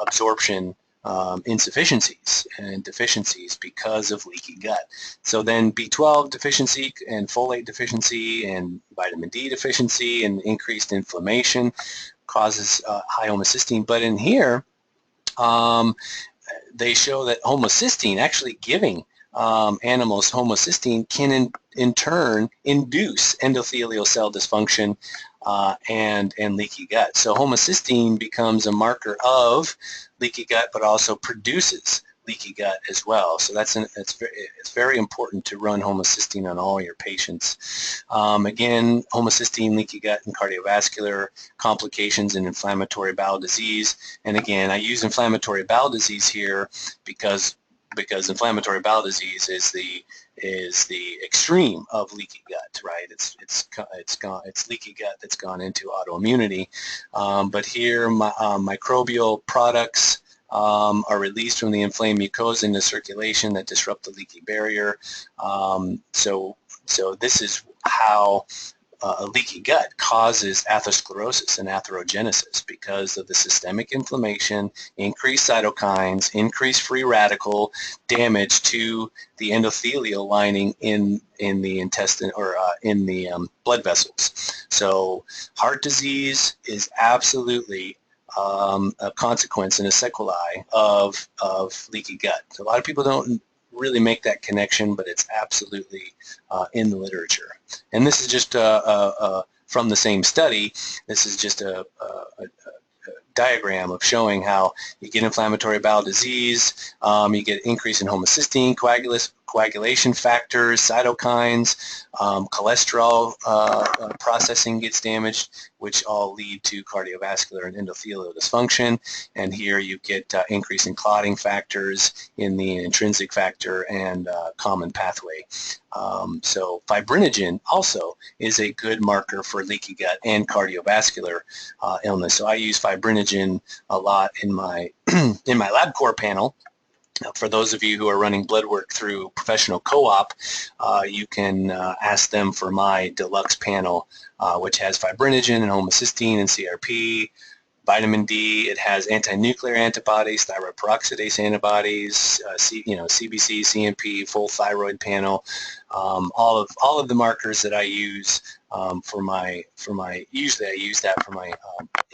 absorption insufficiencies and deficiencies because of leaky gut. So then B12 deficiency and folate deficiency and vitamin D deficiency and increased inflammation causes high homocysteine. But in here, they show that homocysteine, actually giving animals homocysteine, can in turn induce endothelial cell dysfunction and leaky gut. So homocysteine becomes a marker of leaky gut, but also produces leaky gut as well. So it's very important to run homocysteine on all your patients. Again, homocysteine, leaky gut, and cardiovascular complications in inflammatory bowel disease. And again, I use inflammatory bowel disease here because inflammatory bowel disease is the extreme of leaky gut, right? It's leaky gut that's gone into autoimmunity. But here, microbial products are released from the inflamed mucosa into circulation that disrupt the leaky barrier. So this is how a leaky gut causes atherosclerosis and atherogenesis, because of the systemic inflammation, increased cytokines, increased free radical damage to the endothelial lining in the intestine or in the blood vessels. So heart disease is absolutely a consequence and a sequelae of leaky gut. A lot of people don't really make that connection, but it's absolutely in the literature. And this is just from the same study. This is just a diagram of showing how you get inflammatory bowel disease, you get increase in homocysteine, coagulation factors, cytokines, cholesterol processing gets damaged, which all lead to cardiovascular and endothelial dysfunction. And here you get increase in clotting factors in the intrinsic factor and common pathway. So fibrinogen also is a good marker for leaky gut and cardiovascular illness. So I use fibrinogen a lot in my in my LabCorp panel. For those of you who are running blood work through professional co-op, you can ask them for my deluxe panel, which has fibrinogen and homocysteine and CRP, vitamin D. It has anti-nuclear antibodies, thyroid peroxidase antibodies, CBC, CMP, full thyroid panel, all of the markers that I use usually I use that for my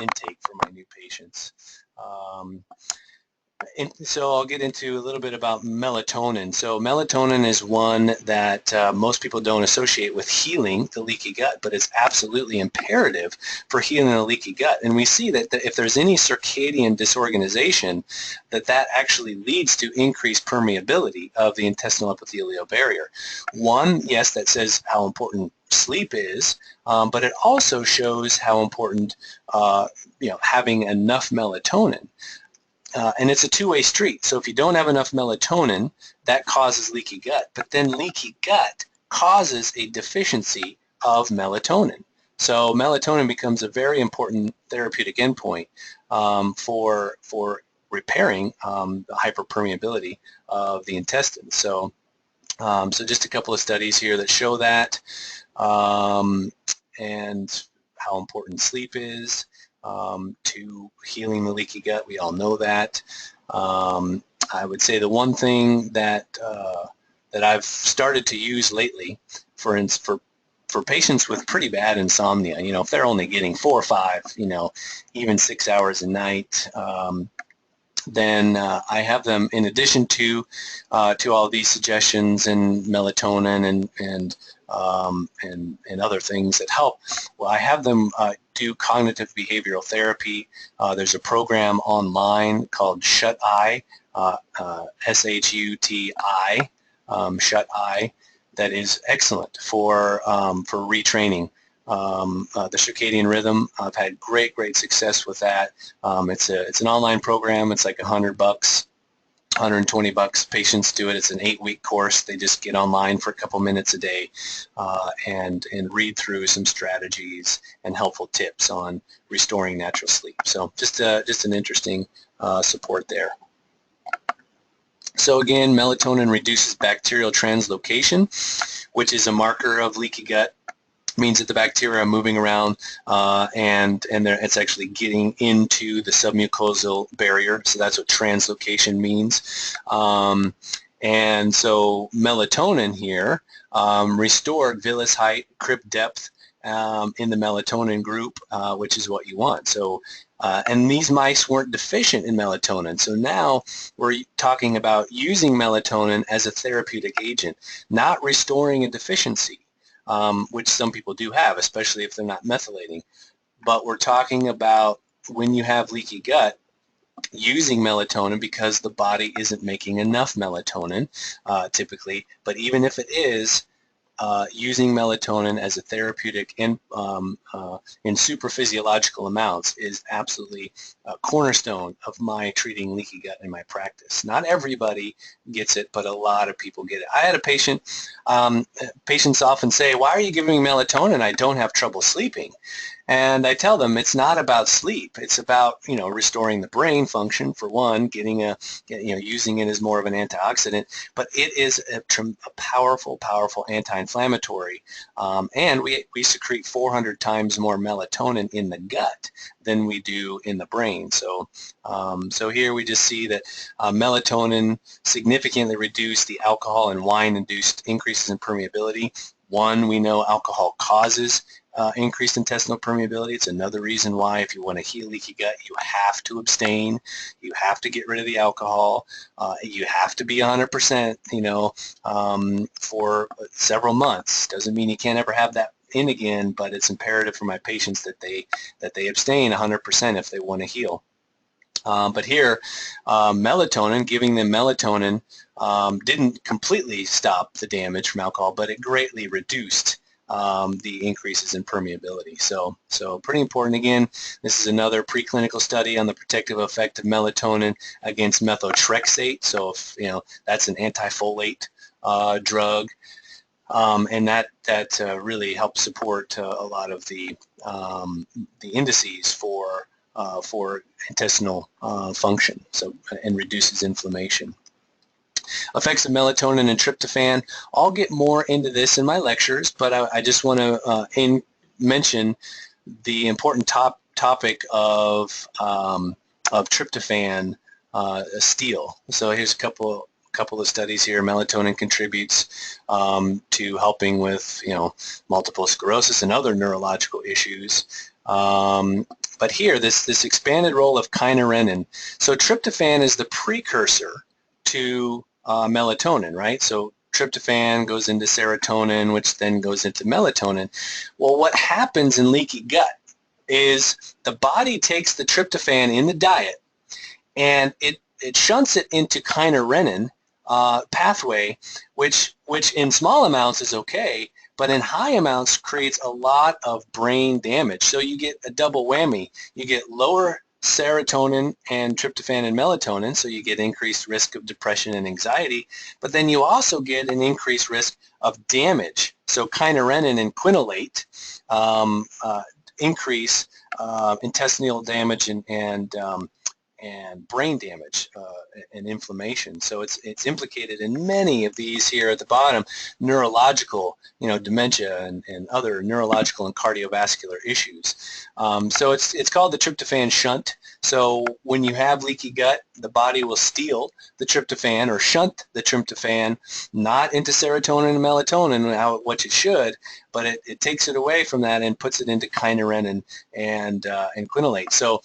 intake for my new patients. And so I'll get into a little bit about melatonin. So melatonin is one that most people don't associate with healing the leaky gut, but it's absolutely imperative for healing the leaky gut. And we see that if there's any circadian disorganization, that actually leads to increased permeability of the intestinal epithelial barrier. One, yes, that says how important sleep is, but it also shows how important having enough melatonin. And it's a two-way street. So if you don't have enough melatonin, that causes leaky gut. But then leaky gut causes a deficiency of melatonin. So melatonin becomes a very important therapeutic endpoint for repairing the hyperpermeability of the intestine. So just a couple of studies here that show that and how important sleep is. To healing the leaky gut. We all know that. I would say the one thing that I've started to use lately, for patients with pretty bad insomnia, if they're only getting 4 or 5, even 6 hours a night, then I have them, in addition to all these suggestions and melatonin and other things that help. Well, I have them do cognitive behavioral therapy. There's a program online called SHUT-I, SHUTI, SHUT-I, that is excellent for retraining the circadian rhythm. I've had great success with that. It's an online program. It's like $100. $120. Patients do it. It's an 8-week course. They just get online for a couple minutes a day and read through some strategies and helpful tips on restoring natural sleep. So just an interesting support there. So again, melatonin reduces bacterial translocation, which is a marker of leaky gut. Means that the bacteria are moving around and it's actually getting into the submucosal barrier. So that's what translocation means. And so melatonin here restored villus height, crypt depth in the melatonin group, which is what you want. So and these mice weren't deficient in melatonin. So now we're talking about using melatonin as a therapeutic agent, not restoring a deficiency. Which some people do have, especially if they're not methylating. But we're talking about when you have leaky gut, using melatonin because the body isn't making enough melatonin typically. But even if it is, using melatonin as a therapeutic in supraphysiological amounts is absolutely a cornerstone of my treating leaky gut in my practice. Not everybody gets it, but a lot of people get it. I had a patient, patients often say, why are you giving me melatonin? I don't have trouble sleeping. And I tell them it's not about sleep. It's about, restoring the brain function for one, using it as more of an antioxidant. But it is a powerful, powerful anti-inflammatory. And we secrete 400 times more melatonin in the gut than we do in the brain. So, so here we just see that melatonin significantly reduced the alcohol and wine-induced increases in permeability. One, we know alcohol causes increased intestinal permeability. It's another reason why if you want to heal leaky gut, you have to abstain. You have to get rid of the alcohol. You have to be 100%, for several months. Doesn't mean you can't ever have that in again, but it's imperative for my patients that they abstain 100% if they want to heal. But here, melatonin, giving them melatonin didn't completely stop the damage from alcohol, but it greatly reduced the increases in permeability. So pretty important. Again, this is another preclinical study on the protective effect of melatonin against methotrexate. So if that's an antifolate drug, and that really helps support a lot of the indices for intestinal function. So and reduces inflammation. Effects of melatonin and tryptophan. I'll get more into this in my lectures, but I just want to mention the important topic of tryptophan steal. So here's a couple of studies here. Melatonin contributes to helping with multiple sclerosis and other neurological issues. But here, this expanded role of kynurenine. So tryptophan is the precursor to melatonin, right? So tryptophan goes into serotonin, which then goes into melatonin. Well, what happens in leaky gut is the body takes the tryptophan in the diet and it shunts it into kynurenine pathway, which in small amounts is okay, but in high amounts creates a lot of brain damage. So you get a double whammy. You get lower serotonin and tryptophan and melatonin, so you get increased risk of depression and anxiety, but then you also get an increased risk of damage. So kynurenine and quinolate increase intestinal damage and brain damage and inflammation. So it's implicated in many of these here at the bottom, neurological, dementia and other neurological and cardiovascular issues. So it's called the tryptophan shunt. So when you have leaky gut, the body will steal the tryptophan or shunt the tryptophan not into serotonin and melatonin, which it should, but it takes it away from that and puts it into kynurenine and quinolate. So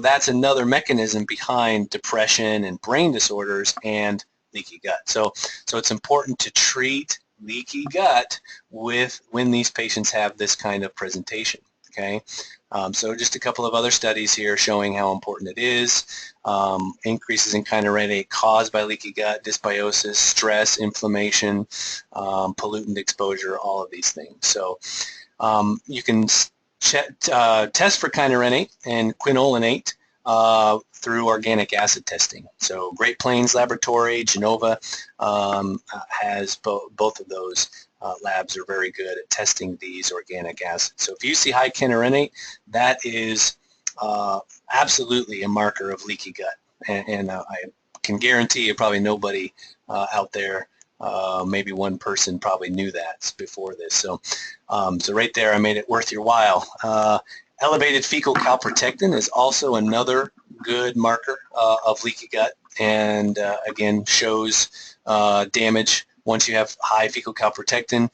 that's another mechanism behind depression and brain disorders and leaky gut. So it's important to treat leaky gut when these patients have this kind of presentation. Okay, so just a couple of other studies here showing how important it is. Increases in kynurenate caused by leaky gut, dysbiosis, stress, inflammation, pollutant exposure, all of these things. So you can test for kynurenate and quinolinate through organic acid testing. So Great Plains Laboratory, Genova, has both of those. Labs are very good at testing these organic acids. So if you see high kynurenate, that is absolutely a marker of leaky gut. And I can guarantee you probably nobody out there, maybe one person probably knew that before this. So, so right there I made it worth your while. Elevated fecal calprotectin is also another good marker of leaky gut, and again shows damage. Once you have high fecal calprotectin,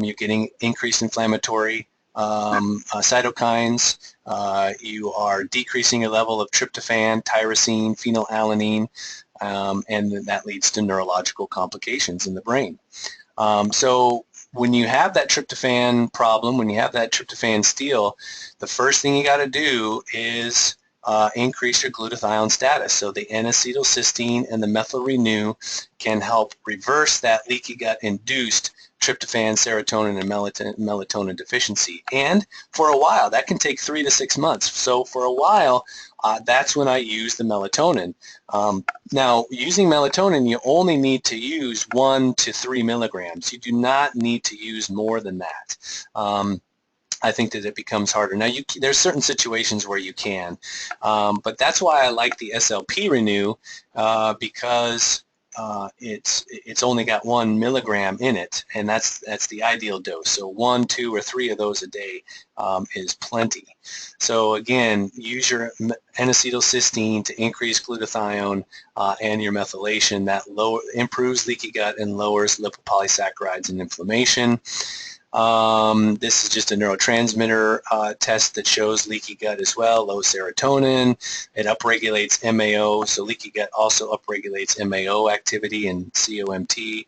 you're getting increased inflammatory cytokines. You are decreasing your level of tryptophan, tyrosine, phenylalanine, and that leads to neurological complications in the brain. So when you have that tryptophan problem, when you have that tryptophan steal, the first thing you got to do is increase your glutathione status. So the N-acetylcysteine and the methylrenew can help reverse that leaky gut induced tryptophan, serotonin, and melatonin deficiency. And for a while, that can take 3 to 6 months. So for a while, that's when I use the melatonin. Now, using melatonin, you only need to use 1 to 3 milligrams. You do not need to use more than that. I think that it becomes harder. Now, there's certain situations where you can, but that's why I like the SLP Renew, because it's only got 1 milligram in it, and that's the ideal dose. So 1, 2, or 3 of those a day is plenty. So again, use your N-acetylcysteine to increase glutathione and your methylation. That improves leaky gut and lowers lipopolysaccharides and inflammation. This is just a neurotransmitter test that shows leaky gut as well, low serotonin. It upregulates MAO, so leaky gut also upregulates MAO activity and COMT.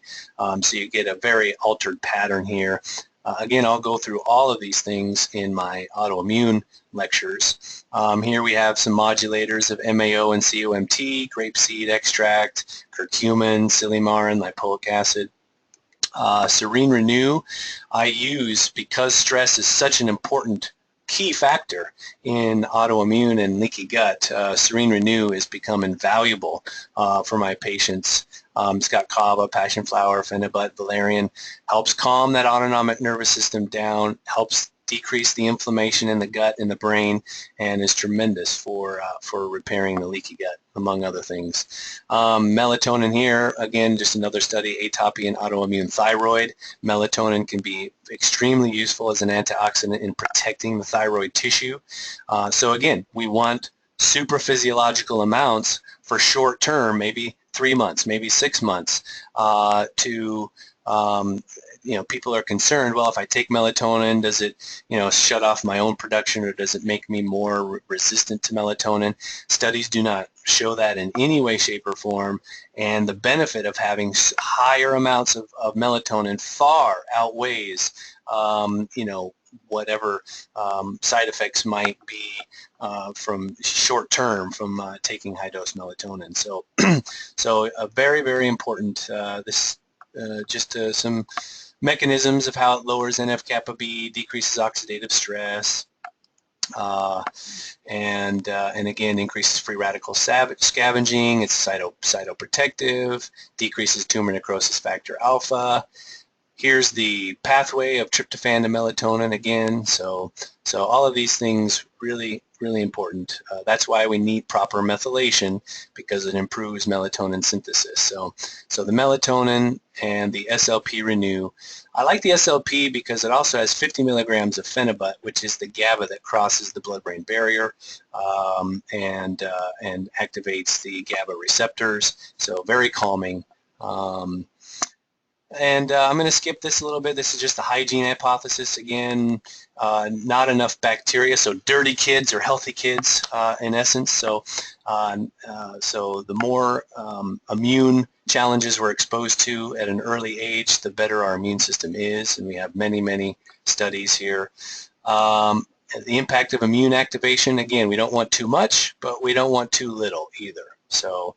So you get a very altered pattern here. Again, I'll go through all of these things in my autoimmune lectures. Here we have some modulators of MAO and COMT, grapeseed extract, curcumin, silymarin, lipoic acid. Serene Renew I use because stress is such an important key factor in autoimmune and leaky gut. Serene Renew has become invaluable for my patients. It's got kava, passion flower, phenibut, valerian, helps calm that autonomic nervous system down, helps decrease the inflammation in the gut and the brain, and is tremendous for repairing the leaky gut, among other things. Melatonin here, again, just another study, atopy and autoimmune thyroid. Melatonin can be extremely useful as an antioxidant in protecting the thyroid tissue. So again, we want supraphysiological amounts for short term, maybe 3 months, maybe 6 months, people are concerned, well, if I take melatonin, does it, shut off my own production, or does it make me more resistant to melatonin? Studies do not show that in any way, shape, or form, and the benefit of having higher amounts of melatonin far outweighs, whatever side effects might be from short term from taking high-dose melatonin. So, so very, very important. Some mechanisms of how it lowers NF-kappa B, decreases oxidative stress, and again increases free radical scavenging. It's cytoprotective, decreases tumor necrosis factor alpha. Here's the pathway of tryptophan to melatonin again. So all of these things really, really important. That's why we need proper methylation, because it improves melatonin synthesis. So the melatonin and the SLP Renew. I like the SLP because it also has 50 milligrams of phenibut, which is the GABA that crosses the blood-brain barrier and activates the GABA receptors. So very calming. And I'm going to skip this a little bit. This is just a hygiene hypothesis. Again, not enough bacteria, so dirty kids or healthy kids in essence. So the more immune challenges we're exposed to at an early age, the better our immune system is. And we have many, many studies here. The impact of immune activation, again, we don't want too much, but we don't want too little either. So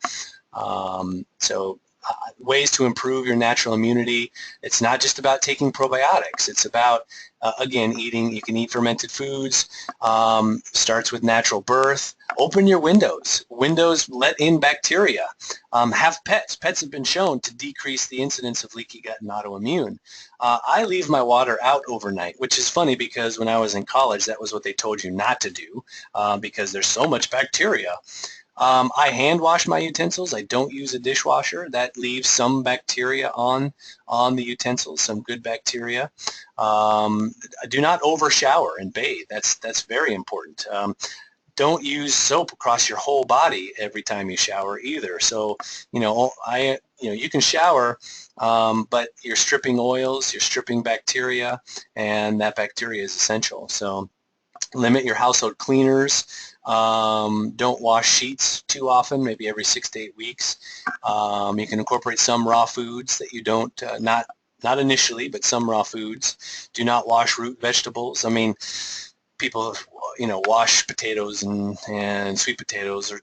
ways to improve your natural immunity. It's not just about taking probiotics. It's about, again, eating. You can eat fermented foods. Starts with natural birth. Open your windows. Windows let in bacteria. Have pets. Pets have been shown to decrease the incidence of leaky gut and autoimmune. I leave my water out overnight, which is funny because when I was in college, that was what they told you not to do because there's so much bacteria. I hand wash my utensils. I don't use a dishwasher. That leaves some bacteria on the utensils, some good bacteria. Do not over shower and bathe. That's very important. Don't use soap across your whole body every time you shower either. So, you can shower, but you're stripping oils, you're stripping bacteria, and that bacteria is essential. So limit your household cleaners. Don't wash sheets too often, maybe every 6 to 8 weeks. You can incorporate some raw foods that you don't, not initially, but some raw foods. Do not wash root vegetables. I mean, people, wash potatoes and sweet potatoes or,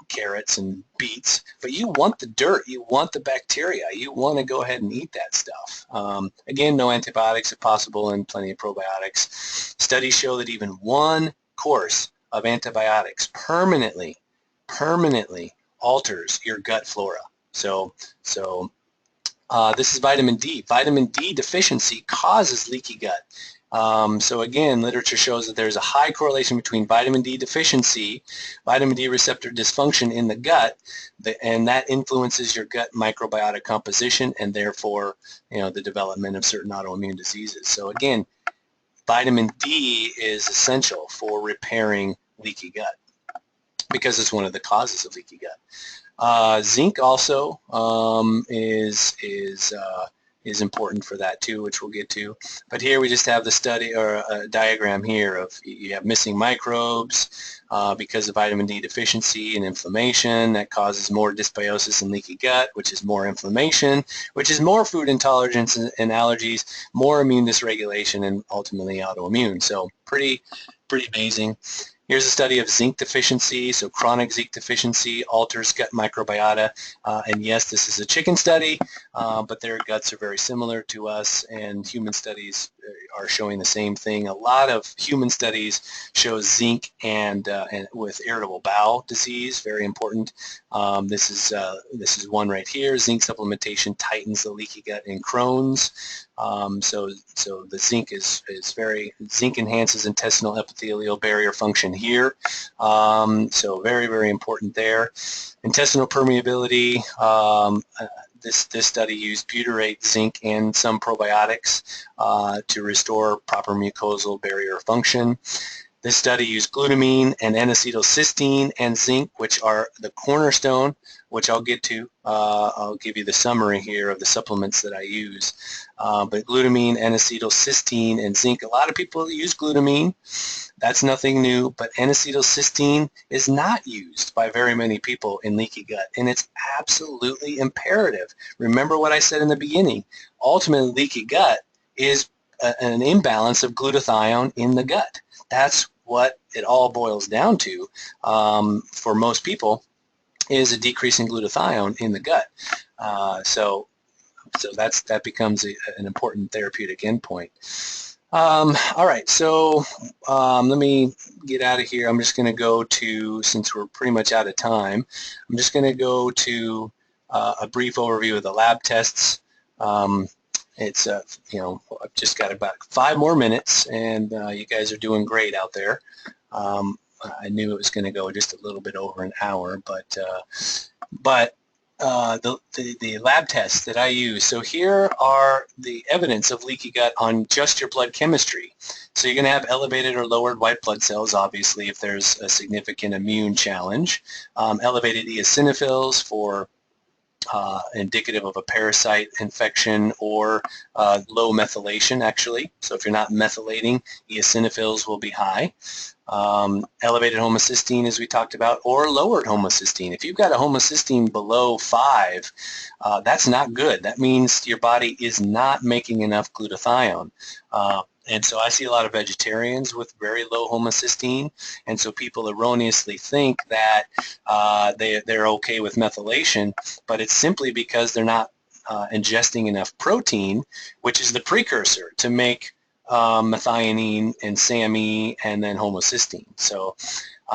carrots and beets, but you want the dirt, you want the bacteria, you want to go ahead and eat that stuff. Again, no antibiotics if possible and plenty of probiotics. Studies show that even one course of antibiotics permanently alters your gut flora. So this is vitamin D. Vitamin D deficiency causes leaky gut. So again, literature shows that there's a high correlation between vitamin D deficiency, vitamin D receptor dysfunction in the gut, and that influences your gut microbiota composition and therefore, the development of certain autoimmune diseases. So again, vitamin D is essential for repairing leaky gut because it's one of the causes of leaky gut. Zinc also is important for that too, which we'll get to. But here we just have the study or a diagram here of you have missing microbes because of vitamin D deficiency and inflammation. That causes more dysbiosis and leaky gut, which is more inflammation, which is more food intolerance and allergies, more immune dysregulation, and ultimately autoimmune. So pretty amazing. Here's a study of zinc deficiency. So chronic zinc deficiency alters gut microbiota. And yes, this is a chicken study, but their guts are very similar to us, and human studies are showing the same thing. A lot of human studies show zinc and with irritable bowel disease, very important. This is one right here. Zinc supplementation tightens the leaky gut in Crohn's. So the zinc zinc enhances intestinal epithelial barrier function here. So very important there. Intestinal permeability. This study used butyrate, zinc, and some probiotics to restore proper mucosal barrier function. This study used glutamine and N-acetylcysteine and zinc, which are the cornerstone, which I'll get to. I'll give you the summary here of the supplements that I use. But glutamine, N-acetylcysteine, and zinc, a lot of people use glutamine. That's nothing new, but N-acetylcysteine is not used by very many people in leaky gut, and it's absolutely imperative. Remember what I said in the beginning. Ultimately, leaky gut is an imbalance of glutathione in the gut. That's what it all boils down to for most people, is a decrease in glutathione in the gut. So that becomes an important therapeutic endpoint. All right, so let me get out of here. I'm just going to go to, since we're pretty much out of time, I'm just going to go to a brief overview of the lab tests. It's, I've just got about 5 more minutes, and you guys are doing great out there. I knew it was going to go just a little bit over an hour, but the lab tests that I use. So here are the evidence of leaky gut on just your blood chemistry. So you're going to have elevated or lowered white blood cells, obviously, if there's a significant immune challenge. Elevated eosinophils for indicative of a parasite infection or low methylation, actually. So if you're not methylating, eosinophils will be high. Elevated homocysteine, as we talked about, or lowered homocysteine. If you've got a homocysteine below 5, that's not good. That means your body is not making enough glutathione. And so I see a lot of vegetarians with very low homocysteine, and so people erroneously think that they're okay with methylation, but it's simply because they're not ingesting enough protein, which is the precursor to make methionine and SAMe and then homocysteine. So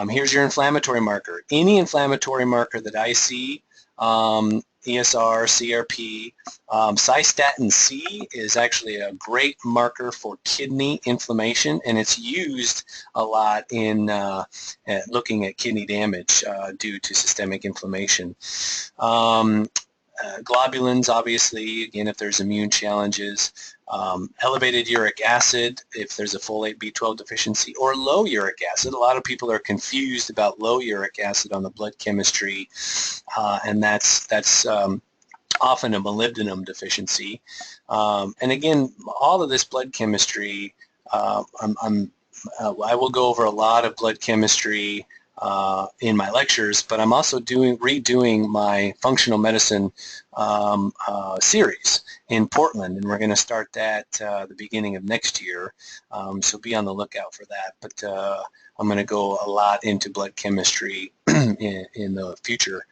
here's your inflammatory marker. Any inflammatory marker that I see, ESR, CRP, cystatin C is actually a great marker for kidney inflammation, and it's used a lot in looking at kidney damage due to systemic inflammation. Globulins, obviously, again, if there's immune challenges. Elevated uric acid, if there's a folate B12 deficiency, or low uric acid. A lot of people are confused about low uric acid on the blood chemistry, and that's often a molybdenum deficiency. And again, all of this blood chemistry, I will go over a lot of blood chemistry in my lectures, but I'm also redoing my functional medicine series in Portland, and we're going to start that the beginning of next year, so be on the lookout for that. But I'm going to go a lot into blood chemistry in the future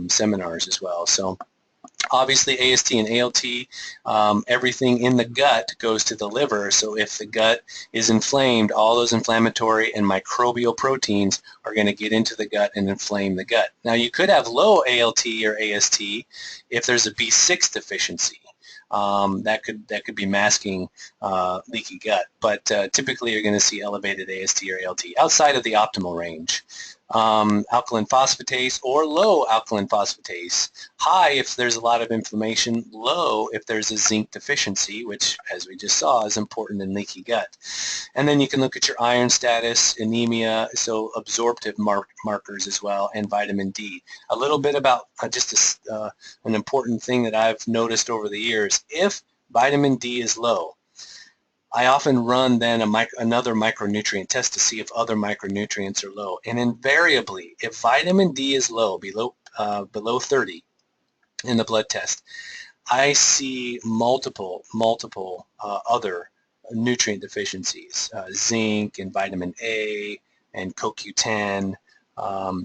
seminars as well. So obviously AST and ALT, everything in the gut goes to the liver, so if the gut is inflamed, all those inflammatory and microbial proteins are going to get into the gut and inflame the gut. Now you could have low ALT or AST if there's a B6 deficiency. That could be masking leaky gut, but typically you're going to see elevated AST or ALT outside of the optimal range. Alkaline phosphatase or low alkaline phosphatase, high if there's a lot of inflammation, low if there's a zinc deficiency, which, as we just saw, is important in leaky gut. And then you can look at your iron status, anemia, so absorptive markers as well, and vitamin D. A little bit about just an important thing that I've noticed over the years. If vitamin D is low, I often run then another micronutrient test to see if other micronutrients are low. And invariably, if vitamin D is low, below 30 in the blood test, I see multiple other nutrient deficiencies, zinc and vitamin A and CoQ10.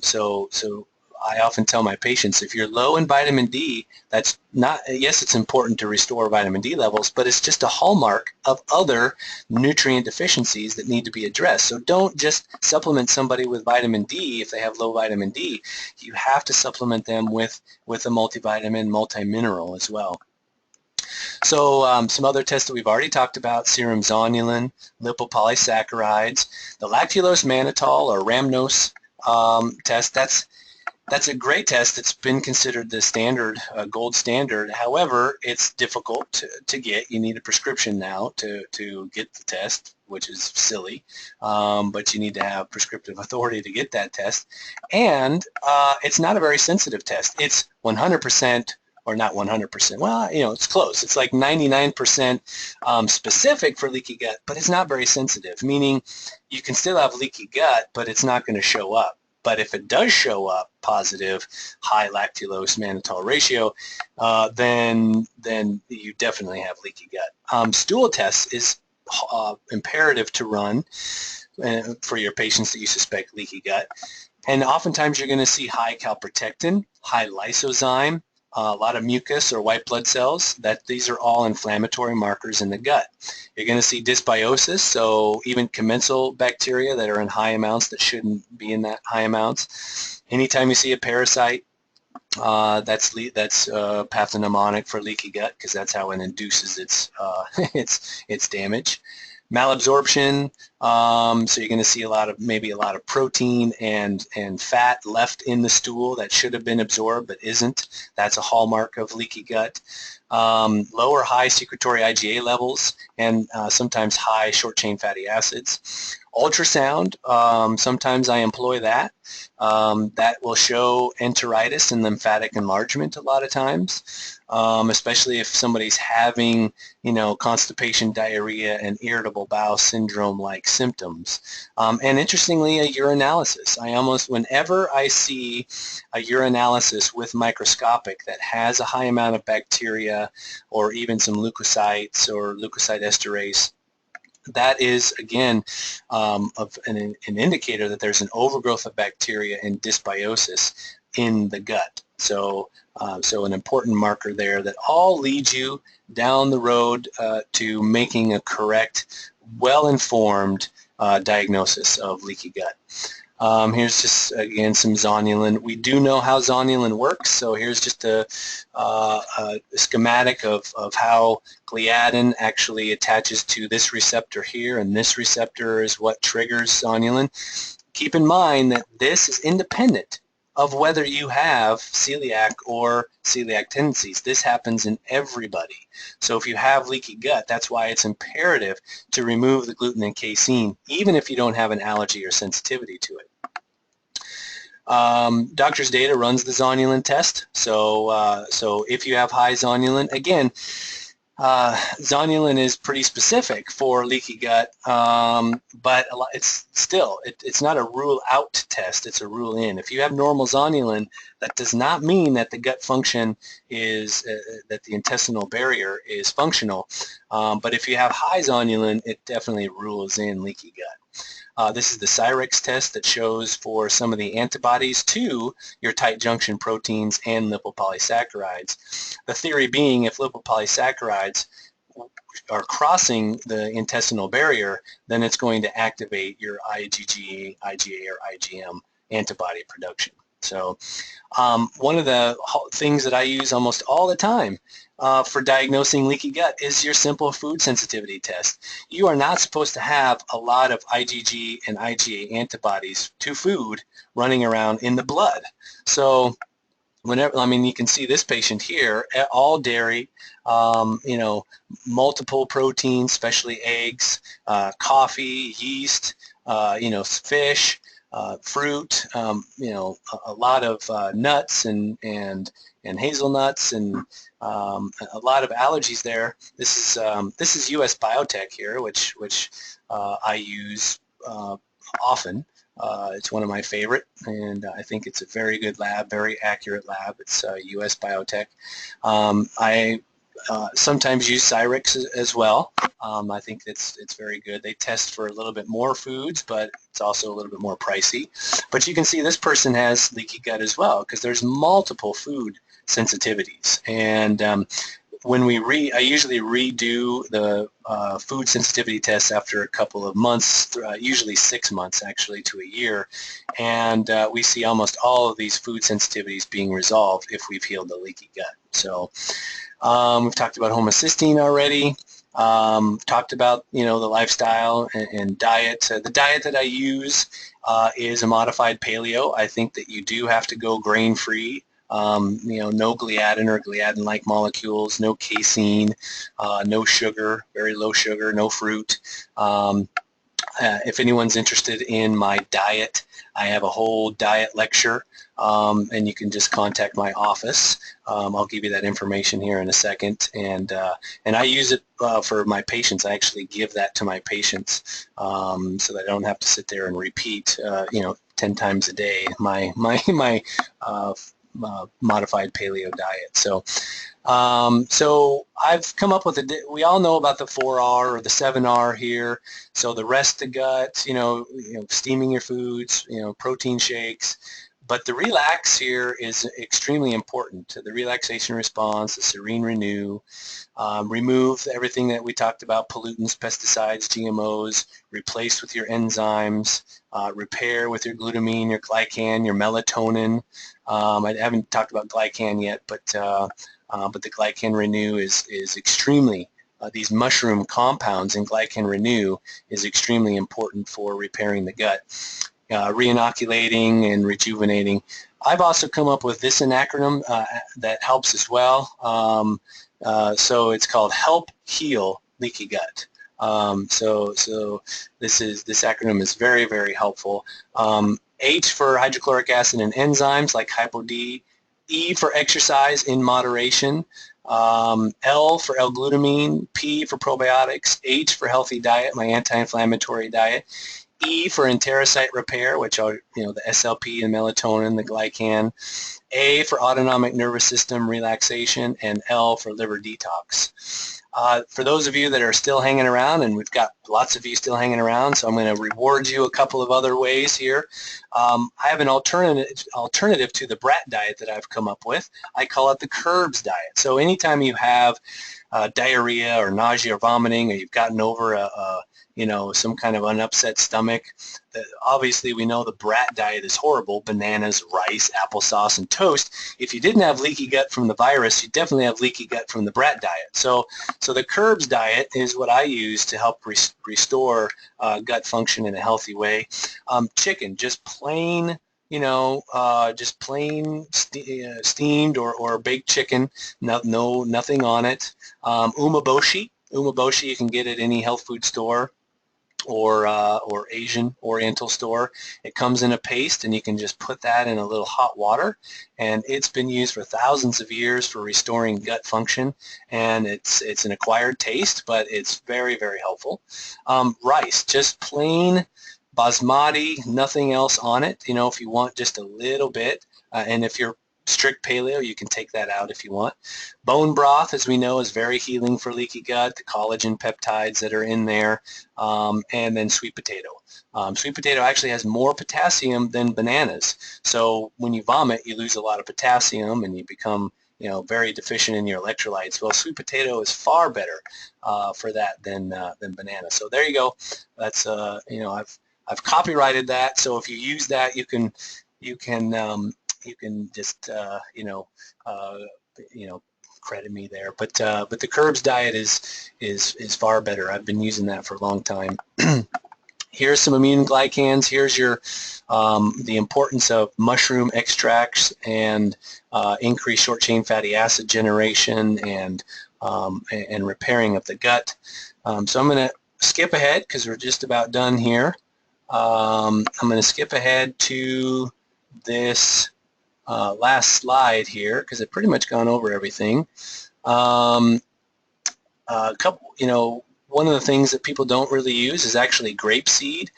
So I often tell my patients, if you're low in vitamin D, that's not, yes, it's important to restore vitamin D levels, but it's just a hallmark of other nutrient deficiencies that need to be addressed. So don't just supplement somebody with vitamin D if they have low vitamin D. You have to supplement them with a multivitamin, multimineral as well. So some other tests that we've already talked about: serum zonulin, lipopolysaccharides, the lactulose mannitol or rhamnose test. That's a great test. It's been considered the standard, gold standard. However, it's difficult to get. You need a prescription now to get the test, which is silly, but you need to have prescriptive authority to get that test. And it's not a very sensitive test. It's 100%, or not 100%. Well, it's close. It's like 99% specific for leaky gut, but it's not very sensitive, meaning you can still have leaky gut, but it's not going to show up. But if it does show up positive, high lactulose mannitol ratio, then you definitely have leaky gut. Stool tests is imperative to run for your patients that you suspect leaky gut. And oftentimes you're going to see high calprotectin, high lysozyme, a lot of mucus or white blood cells. These are all inflammatory markers in the gut. You're going to see dysbiosis, so even commensal bacteria that are in high amounts that shouldn't be in that high amounts. Anytime you see a parasite, that's pathognomonic for leaky gut, because that's how it induces its damage. Malabsorption, so you're going to see maybe a lot of protein and fat left in the stool that should have been absorbed but isn't. That's a hallmark of leaky gut. Low or high secretory IgA levels, and sometimes high short-chain fatty acids. Ultrasound, sometimes I employ that. That will show enteritis and lymphatic enlargement a lot of times, especially if somebody's having, constipation, diarrhea, and irritable bowel syndrome-like symptoms. And interestingly, a urinalysis. Whenever I see a urinalysis with microscopic that has a high amount of bacteria or even some leukocytes or leukocyte esterase, that is, again, of an indicator that there's an overgrowth of bacteria and dysbiosis in the gut. So, so an important marker there that all leads you down the road to making a correct, well-informed diagnosis of leaky gut. Here's just, again, some zonulin. We do know how zonulin works, so here's just a schematic of how gliadin actually attaches to this receptor here, and this receptor is what triggers zonulin. Keep in mind that this is independent of whether you have celiac or celiac tendencies. This happens in everybody. So if you have leaky gut, that's why it's imperative to remove the gluten and casein, even if you don't have an allergy or sensitivity to it. Doctor's Data runs the zonulin test. So, so if you have high zonulin, again, zonulin is pretty specific for leaky gut, but it's still, it's not a rule out test, it's a rule in. If you have normal zonulin, that does not mean that the gut function is, that the intestinal barrier is functional, but if you have high zonulin, it definitely rules in leaky gut. This is the Cyrex test that shows for some of the antibodies to your tight junction proteins and lipopolysaccharides. The theory being, if lipopolysaccharides are crossing the intestinal barrier, then it's going to activate your IgG, IgA, or IgM antibody production. So one of the things that I use almost all the time for diagnosing leaky gut is your simple food sensitivity test. You are not supposed to have a lot of IgG and IgA antibodies to food running around in the blood. So whenever, I mean, you can see this patient here, all dairy, you know, multiple proteins, especially eggs, coffee, yeast, you know, fish, fruit, you know, a lot of nuts and hazelnuts, and a lot of allergies there. This is US Biotech here, which I use often. It's one of my favorite, and I think it's a very good lab, very accurate lab. It's US Biotech. I sometimes use Cyrex as well. I think it's very good. They test for a little bit more foods, but it's also a little bit more pricey. But you can see this person has leaky gut as well, because there's multiple food sensitivities. And when I usually redo the food sensitivity tests after a couple of months, usually 6 months actually to a year, and we see almost all of these food sensitivities being resolved if we've healed the leaky gut. So we've talked about homocysteine already. Talked about, you know, the lifestyle and diet. The diet that I use is a modified paleo. I think that you do have to go grain-free. You know, no gliadin or gliadin-like molecules, no casein, no sugar, very low sugar, no fruit. If anyone's interested in my diet, I have a whole diet lecture, and you can just contact my office. I'll give you that information here in a second, and I use it for my patients. I actually give that to my patients so that I don't have to sit there and repeat, you know, 10 times a day my modified paleo diet. So so I've come up with we all know about the 4R or the 7R here. So the rest the gut, you know, steaming your foods, you know, protein shakes. But the relax here is extremely important. The relaxation response, the Serene Renew, remove everything that we talked about, pollutants, pesticides, GMOs, replace with your enzymes, repair with your glutamine, your glycan, your melatonin. I haven't talked about glycan yet, but the glycan renew is extremely, these mushroom compounds in glycan renew is extremely important for repairing the gut, reinoculating and rejuvenating. I've also come up with this acronym that helps as well. So it's called Help Heal Leaky Gut. So this acronym is very, very helpful. H for hydrochloric acid and enzymes like Hypo-D, E for exercise in moderation, L for L-glutamine, P for probiotics, H for healthy diet, my anti-inflammatory diet, E for enterocyte repair, which are, the SLP and melatonin, the glycan. A for autonomic nervous system relaxation, and L for liver detox. For those of you that are still hanging around, and we've got lots of you still hanging around, so I'm going to reward you a couple of other ways here. I have an alternative to the brat diet that I've come up with. I call it the Curbs diet. So anytime you have diarrhea or nausea or vomiting, or you've gotten over some kind of an upset stomach, obviously we know the brat diet is horrible: bananas, rice, applesauce, and toast. If you didn't have leaky gut from the virus, you definitely have leaky gut from the brat diet. So the Curbs diet is what I use to help restore gut function in a healthy way. Chicken, just plain, steamed or baked chicken, nothing on it. Umeboshi you can get at any health food store or Asian Oriental store. It comes in a paste, and you can just put that in a little hot water, and it's been used for thousands of years for restoring gut function, and it's an acquired taste, but it's very, very helpful. Rice, just plain basmati, nothing else on it, if you want just a little bit, and if you're strict paleo, you can take that out if you want. Bone broth, as we know, is very healing for leaky gut, the collagen peptides that are in there, and then sweet potato. Sweet potato actually has more potassium than bananas, so when you vomit, you lose a lot of potassium and you become very deficient in your electrolytes. Well, sweet potato is far better for that than banana. So there you go. That's I've copyrighted that, so if you use that, you can just credit me there. But the Curbs diet is far better. I've been using that for a long time. Here's some immune glycans. Here's your the importance of mushroom extracts and increased short chain fatty acid generation and repairing of the gut. So I'm going to skip ahead because we're just about done here. I'm going to skip ahead to this last slide here because I've pretty much gone over everything. One of the things that people don't really use is actually grapeseed.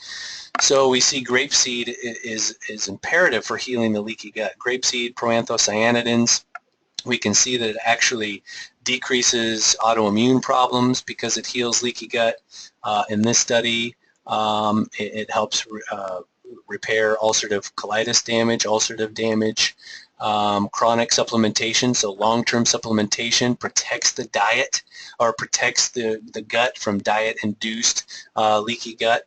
So we see grapeseed is imperative for healing the leaky gut. Grapeseed, proanthocyanidins, we can see that it actually decreases autoimmune problems because it heals leaky gut. In this study, it helps repair ulcerative colitis damage, ulcerative damage. Chronic supplementation, so long-term supplementation protects the diet or protects the gut from diet-induced leaky gut.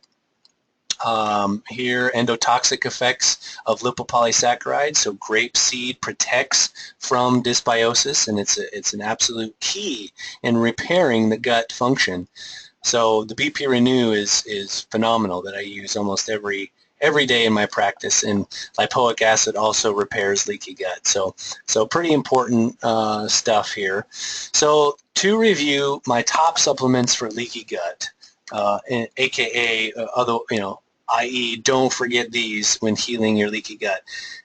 Here, endotoxic effects of lipopolysaccharides, so grapeseed protects from dysbiosis, and it's an absolute key in repairing the gut function. So the BP Renew is phenomenal, that I use almost every day in my practice, and lipoic acid also repairs leaky gut. So pretty important stuff here. So to review my top supplements for leaky gut, aka i.e. don't forget these when healing your leaky gut.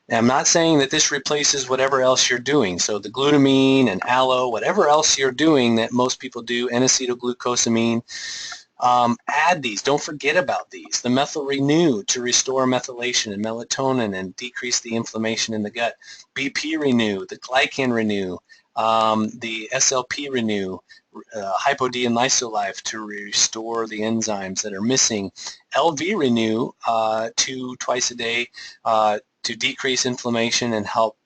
Now, I'm not saying that this replaces whatever else you're doing. So the glutamine and aloe, whatever else you're doing that most people do, N-acetylglucosamine, add these. Don't forget about these. The Methyl Renew to restore methylation and melatonin and decrease the inflammation in the gut. BP Renew, the Glycan Renew, the SLP Renew, Hypo-D and Lysolife to restore the enzymes that are missing. LV Renew, twice a day to decrease inflammation and help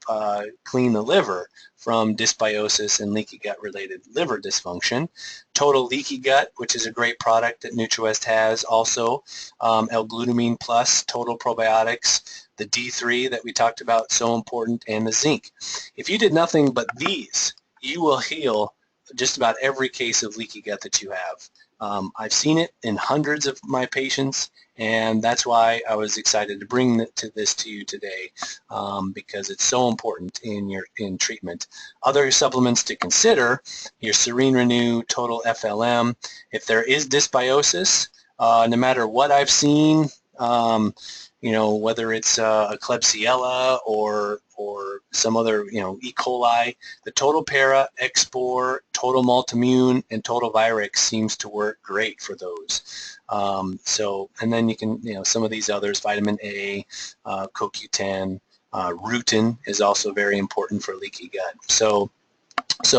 clean the liver from dysbiosis and leaky gut related liver dysfunction. Total Leaky Gut, which is a great product that NutriWest has also. L-glutamine plus, total probiotics, the D3 that we talked about, so important, and the zinc. If you did nothing but these, you will heal just about every case of leaky gut that you have. I've seen it in hundreds of my patients, and that's why I was excited to bring this to you today, because it's so important in treatment. Other supplements to consider: your Serene Renew, Total FLM. If there is dysbiosis, no matter what I've seen, whether it's a Klebsiella or some other, E. coli, the total para, Expor, total Multimmune, and total Virix seems to work great for those. And then you can, some of these others, vitamin A, CoQ10, rutin is also very important for leaky gut. So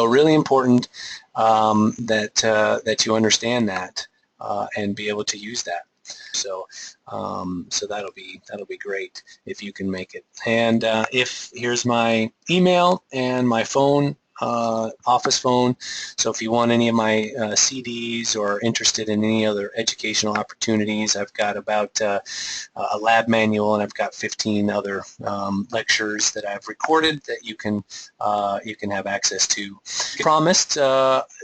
really important that you understand that and be able to use that. So that'll be great if you can make it. And here's my email and my phone, office phone. So if you want any of my CDs or interested in any other educational opportunities, I've got about a lab manual, and I've got 15 other lectures that I've recorded that you can have access to. Promised,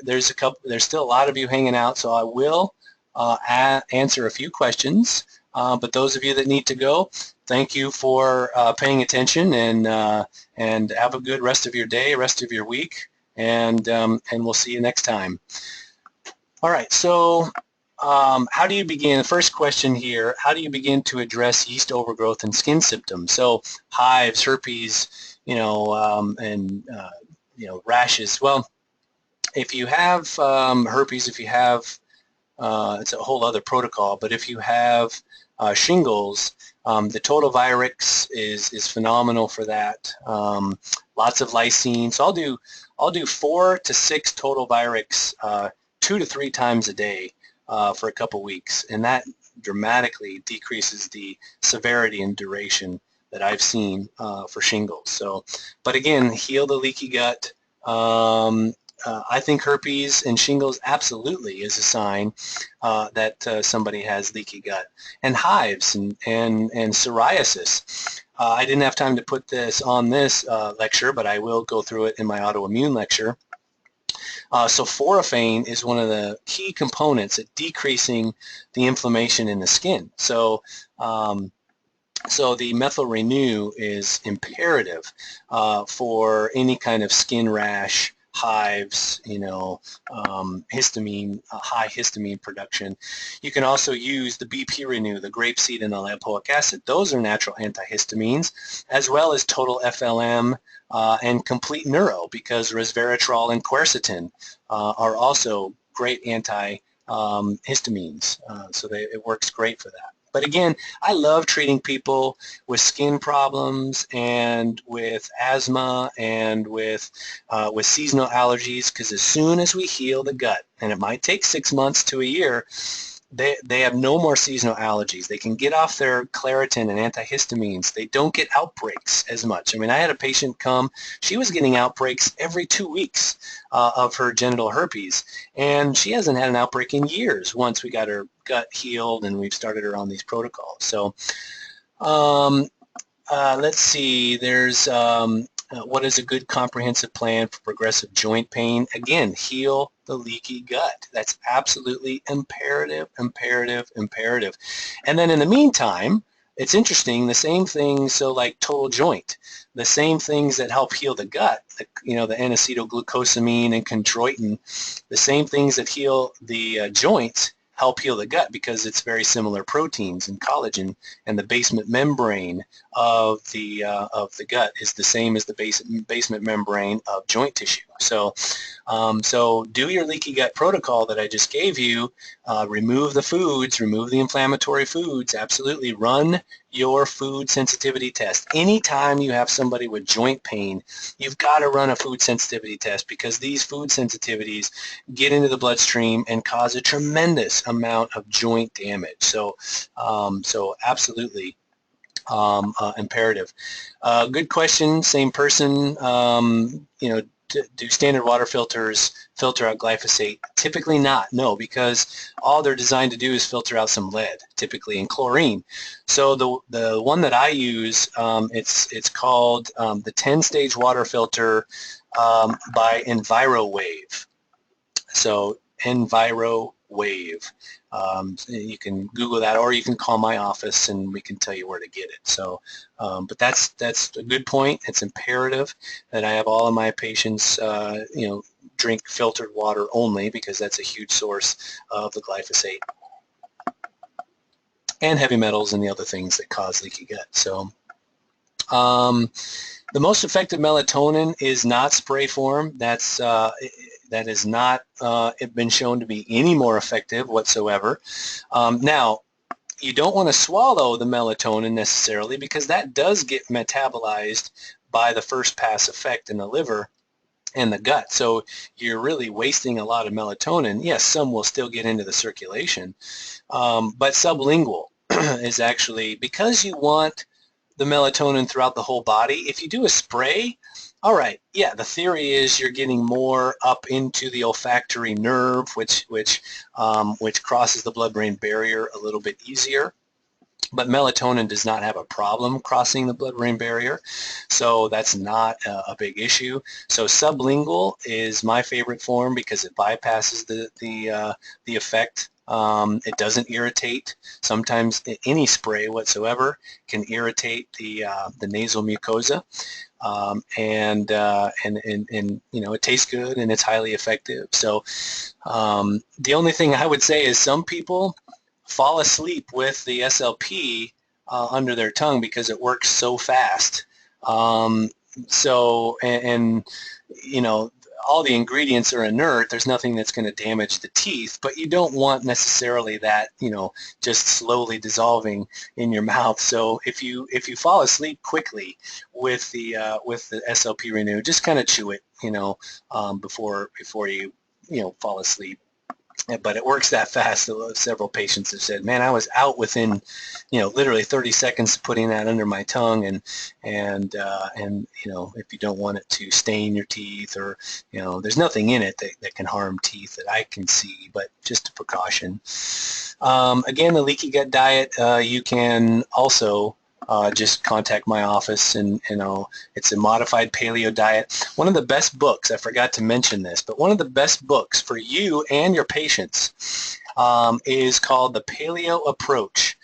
there's still a lot of you hanging out, so I will answer a few questions, but those of you that need to go, thank you for paying attention, and have a good rest of your day, rest of your week, and we'll see you next time. All right, so how do you begin? The first question here, how do you begin to address yeast overgrowth and skin symptoms? So hives, herpes, and rashes. Well, if you have herpes, if you have it's a whole other protocol, but if you have shingles, the total Virix is phenomenal for that. Lots of lysine. So I'll do 4 to 6 total Virix 2 to 3 times a day for a couple weeks, and that dramatically decreases the severity and duration that I've seen for shingles. So, but again, heal the leaky gut. I think herpes and shingles absolutely is a sign that somebody has leaky gut. And hives and psoriasis. I didn't have time to put this on this lecture, but I will go through it in my autoimmune lecture. So phoraphane is one of the key components at decreasing the inflammation in the skin. So the methyl renew is imperative for any kind of skin rash, hives, histamine, high histamine production. You can also use the BP renew, the grapeseed and the lipoic acid. Those are natural antihistamines, as well as total FLM and complete neuro, because resveratrol and quercetin are also great antihistamines. So it works great for that. But again, I love treating people with skin problems and with asthma and with seasonal allergies, because as soon as we heal the gut, and it might take 6 months to a year, they have no more seasonal allergies. They can get off their Claritin and antihistamines. They don't get outbreaks as much. I mean, I had a patient come, she was getting outbreaks every 2 weeks of her genital herpes, and she hasn't had an outbreak in years once we got her gut healed and we've started her on these protocols. So let's see, there's what is a good comprehensive plan for progressive joint pain? Again, heal the leaky gut. That's absolutely imperative. And then in the meantime, it's interesting, the same things, so like total joint, the same things that help heal the gut, the N-acetylglucosamine and chondroitin, the same things that heal the joints help heal the gut, because it's very similar proteins and collagen, and the basement membrane of the gut is the same as the basement membrane of joint tissue. So do your leaky gut protocol that I just gave you. Remove the foods, remove the inflammatory foods. Absolutely, run your food sensitivity test. Anytime you have somebody with joint pain, you've got to run a food sensitivity test, because these food sensitivities get into the bloodstream and cause a tremendous amount of joint damage. So absolutely imperative. Good question, same person. Do standard water filters filter out glyphosate? Typically not, no, because all they're designed to do is filter out some lead, typically, and chlorine. So the one that I use, it's called the 10-stage water filter by EnviroWave. So EnviroWave. You can Google that, or you can call my office and we can tell you where to get it. So, but that's a good point. It's imperative that I have all of my patients, drink filtered water only, because that's a huge source of the glyphosate. and heavy metals and the other things that cause leaky gut. So the most effective melatonin is not spray form. That has not been shown to be any more effective whatsoever. Now, you don't want to swallow the melatonin necessarily, because that does get metabolized by the first pass effect in the liver and the gut. So you're really wasting a lot of melatonin. Yes, some will still get into the circulation, but sublingual is actually, because you want the melatonin throughout the whole body. If you do a spray, all right, yeah, the theory is you're getting more up into the olfactory nerve, which crosses the blood-brain barrier a little bit easier. But melatonin does not have a problem crossing the blood-brain barrier, so that's not a big issue. So sublingual is my favorite form because it bypasses the effect. It doesn't irritate. Sometimes any spray whatsoever can irritate the nasal mucosa, and you know, it tastes good and it's highly effective. So the only thing I would say is some people fall asleep with the SLP under their tongue because it works so fast. So you know, all the ingredients are inert. There's nothing that's going to damage the teeth, but you don't want necessarily that, you know, just slowly dissolving in your mouth. So if you fall asleep quickly with the SLP Renew, just kind of chew it, you know, before you fall asleep. But it works that fast. Several patients have said, "Man, I was out within, you know, literally 30 seconds putting that under my tongue." And you know, if you don't want it to stain your teeth, or you know, there's nothing in it that can harm teeth that I can see, but just a precaution. Again, the leaky gut diet, you can also just contact my office, and you know, it's a modified paleo diet. One of the best books, I forgot to mention this, but one of the best books for you and your patients is called The Paleo Approach: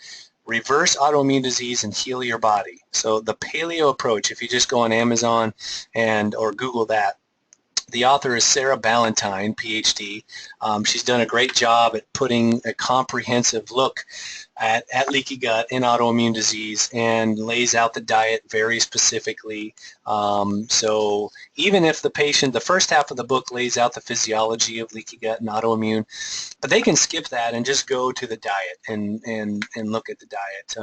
Reverse Autoimmune Disease and Heal Your Body. So the Paleo Approach, if you just go on Amazon or Google that, the author is Sarah Ballantyne, PhD. She's done a great job at putting a comprehensive look at leaky gut and autoimmune disease, and lays out the diet very specifically. So even if the first half of the book lays out the physiology of leaky gut and autoimmune, but they can skip that and just go to the diet and look at the diet.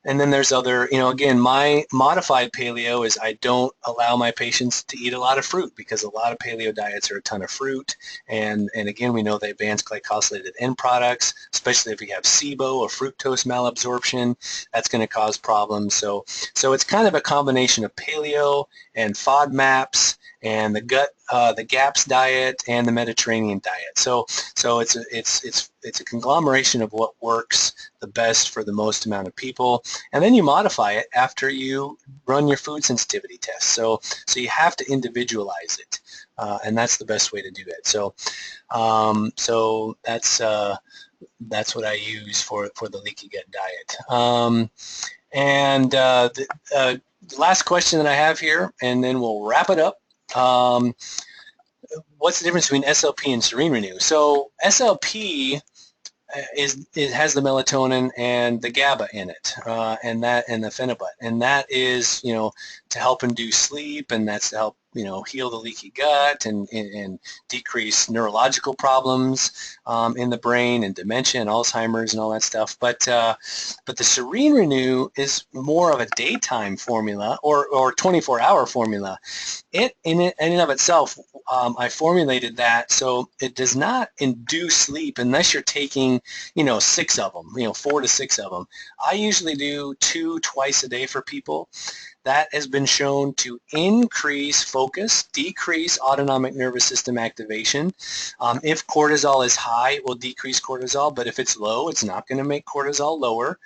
And then there's other, you know, again, my modified paleo is I don't allow my patients to eat a lot of fruit, because a lot of paleo diets are a ton of fruit. And again, we know they advance glycosylated end products, especially if you have SIBO or fructose malabsorption. That's going to cause problems. So it's kind of a combination of paleo and FODMAPs and the GAPS diet and the Mediterranean diet. So it's a conglomeration of what works the best for the most amount of people, and then you modify it after you run your food sensitivity test. So you have to individualize it, and that's the best way to do it. So that's what I use for the leaky gut diet. And the last question that I have here, and then we'll wrap it up. What's the difference between SLP and Serene Renew? So SLP it has the melatonin and the GABA in it, and the phenibut, and that is, you know, to help induce sleep, and that's to help, you know, heal the leaky gut and decrease neurological problems in the brain, and dementia and Alzheimer's and all that stuff. But the Serene Renew is more of a daytime formula, or 24-hour formula. It in and of itself, I formulated that so it does not induce sleep unless you're taking, you know, 6 of them, you know, 4 to 6 of them. I usually do 2 twice a day for people. That has been shown to increase focus, decrease autonomic nervous system activation. If cortisol is high, it will decrease cortisol, but if it's low, it's not going to make cortisol lower.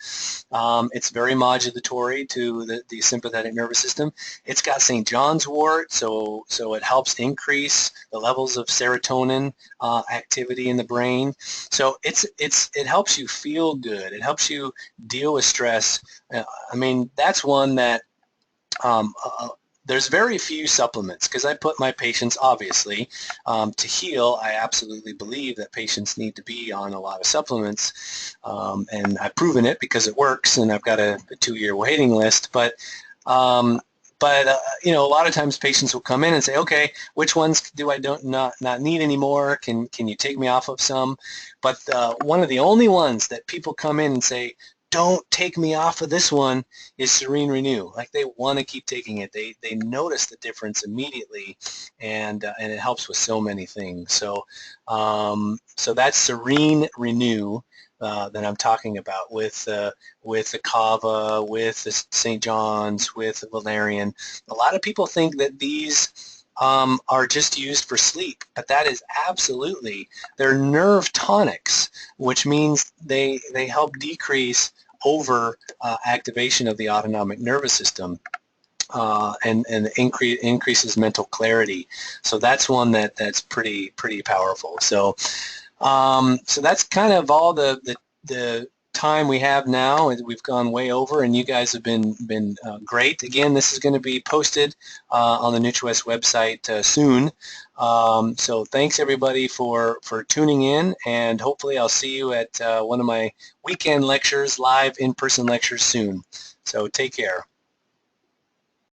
It's very modulatory to the sympathetic nervous system. It's got St. John's wort, so it helps increase the levels of serotonin activity in the brain. So it helps you feel good. It helps you deal with stress. I mean, that's one that there's very few supplements, because I put my patients, obviously, to heal. I absolutely believe that patients need to be on a lot of supplements, and I've proven it because it works, and I've got a 2-year waiting list. But you know, a lot of times patients will come in and say, okay, which ones do I not need anymore? Can you take me off of some? But one of the only ones that people come in and say, don't take me off of this one, is Serene Renew. Like, they want to keep taking it. They notice the difference immediately, and it helps with so many things. So so that's Serene Renew that I'm talking about, with the Kava, with the St. John's, with the Valerian. A lot of people think that these are just used for sleep, but that is absolutely, they're nerve tonics, which means they help decrease over activation of the autonomic nervous system, and increases mental clarity. So that's one that's pretty powerful. So so that's kind of all the time we have now, and we've gone way over, and you guys have been great. Again, this is going to be posted on the NutriWest website soon. So thanks everybody for tuning in, and hopefully I'll see you at one of my weekend lectures, live in-person lectures soon. So take care.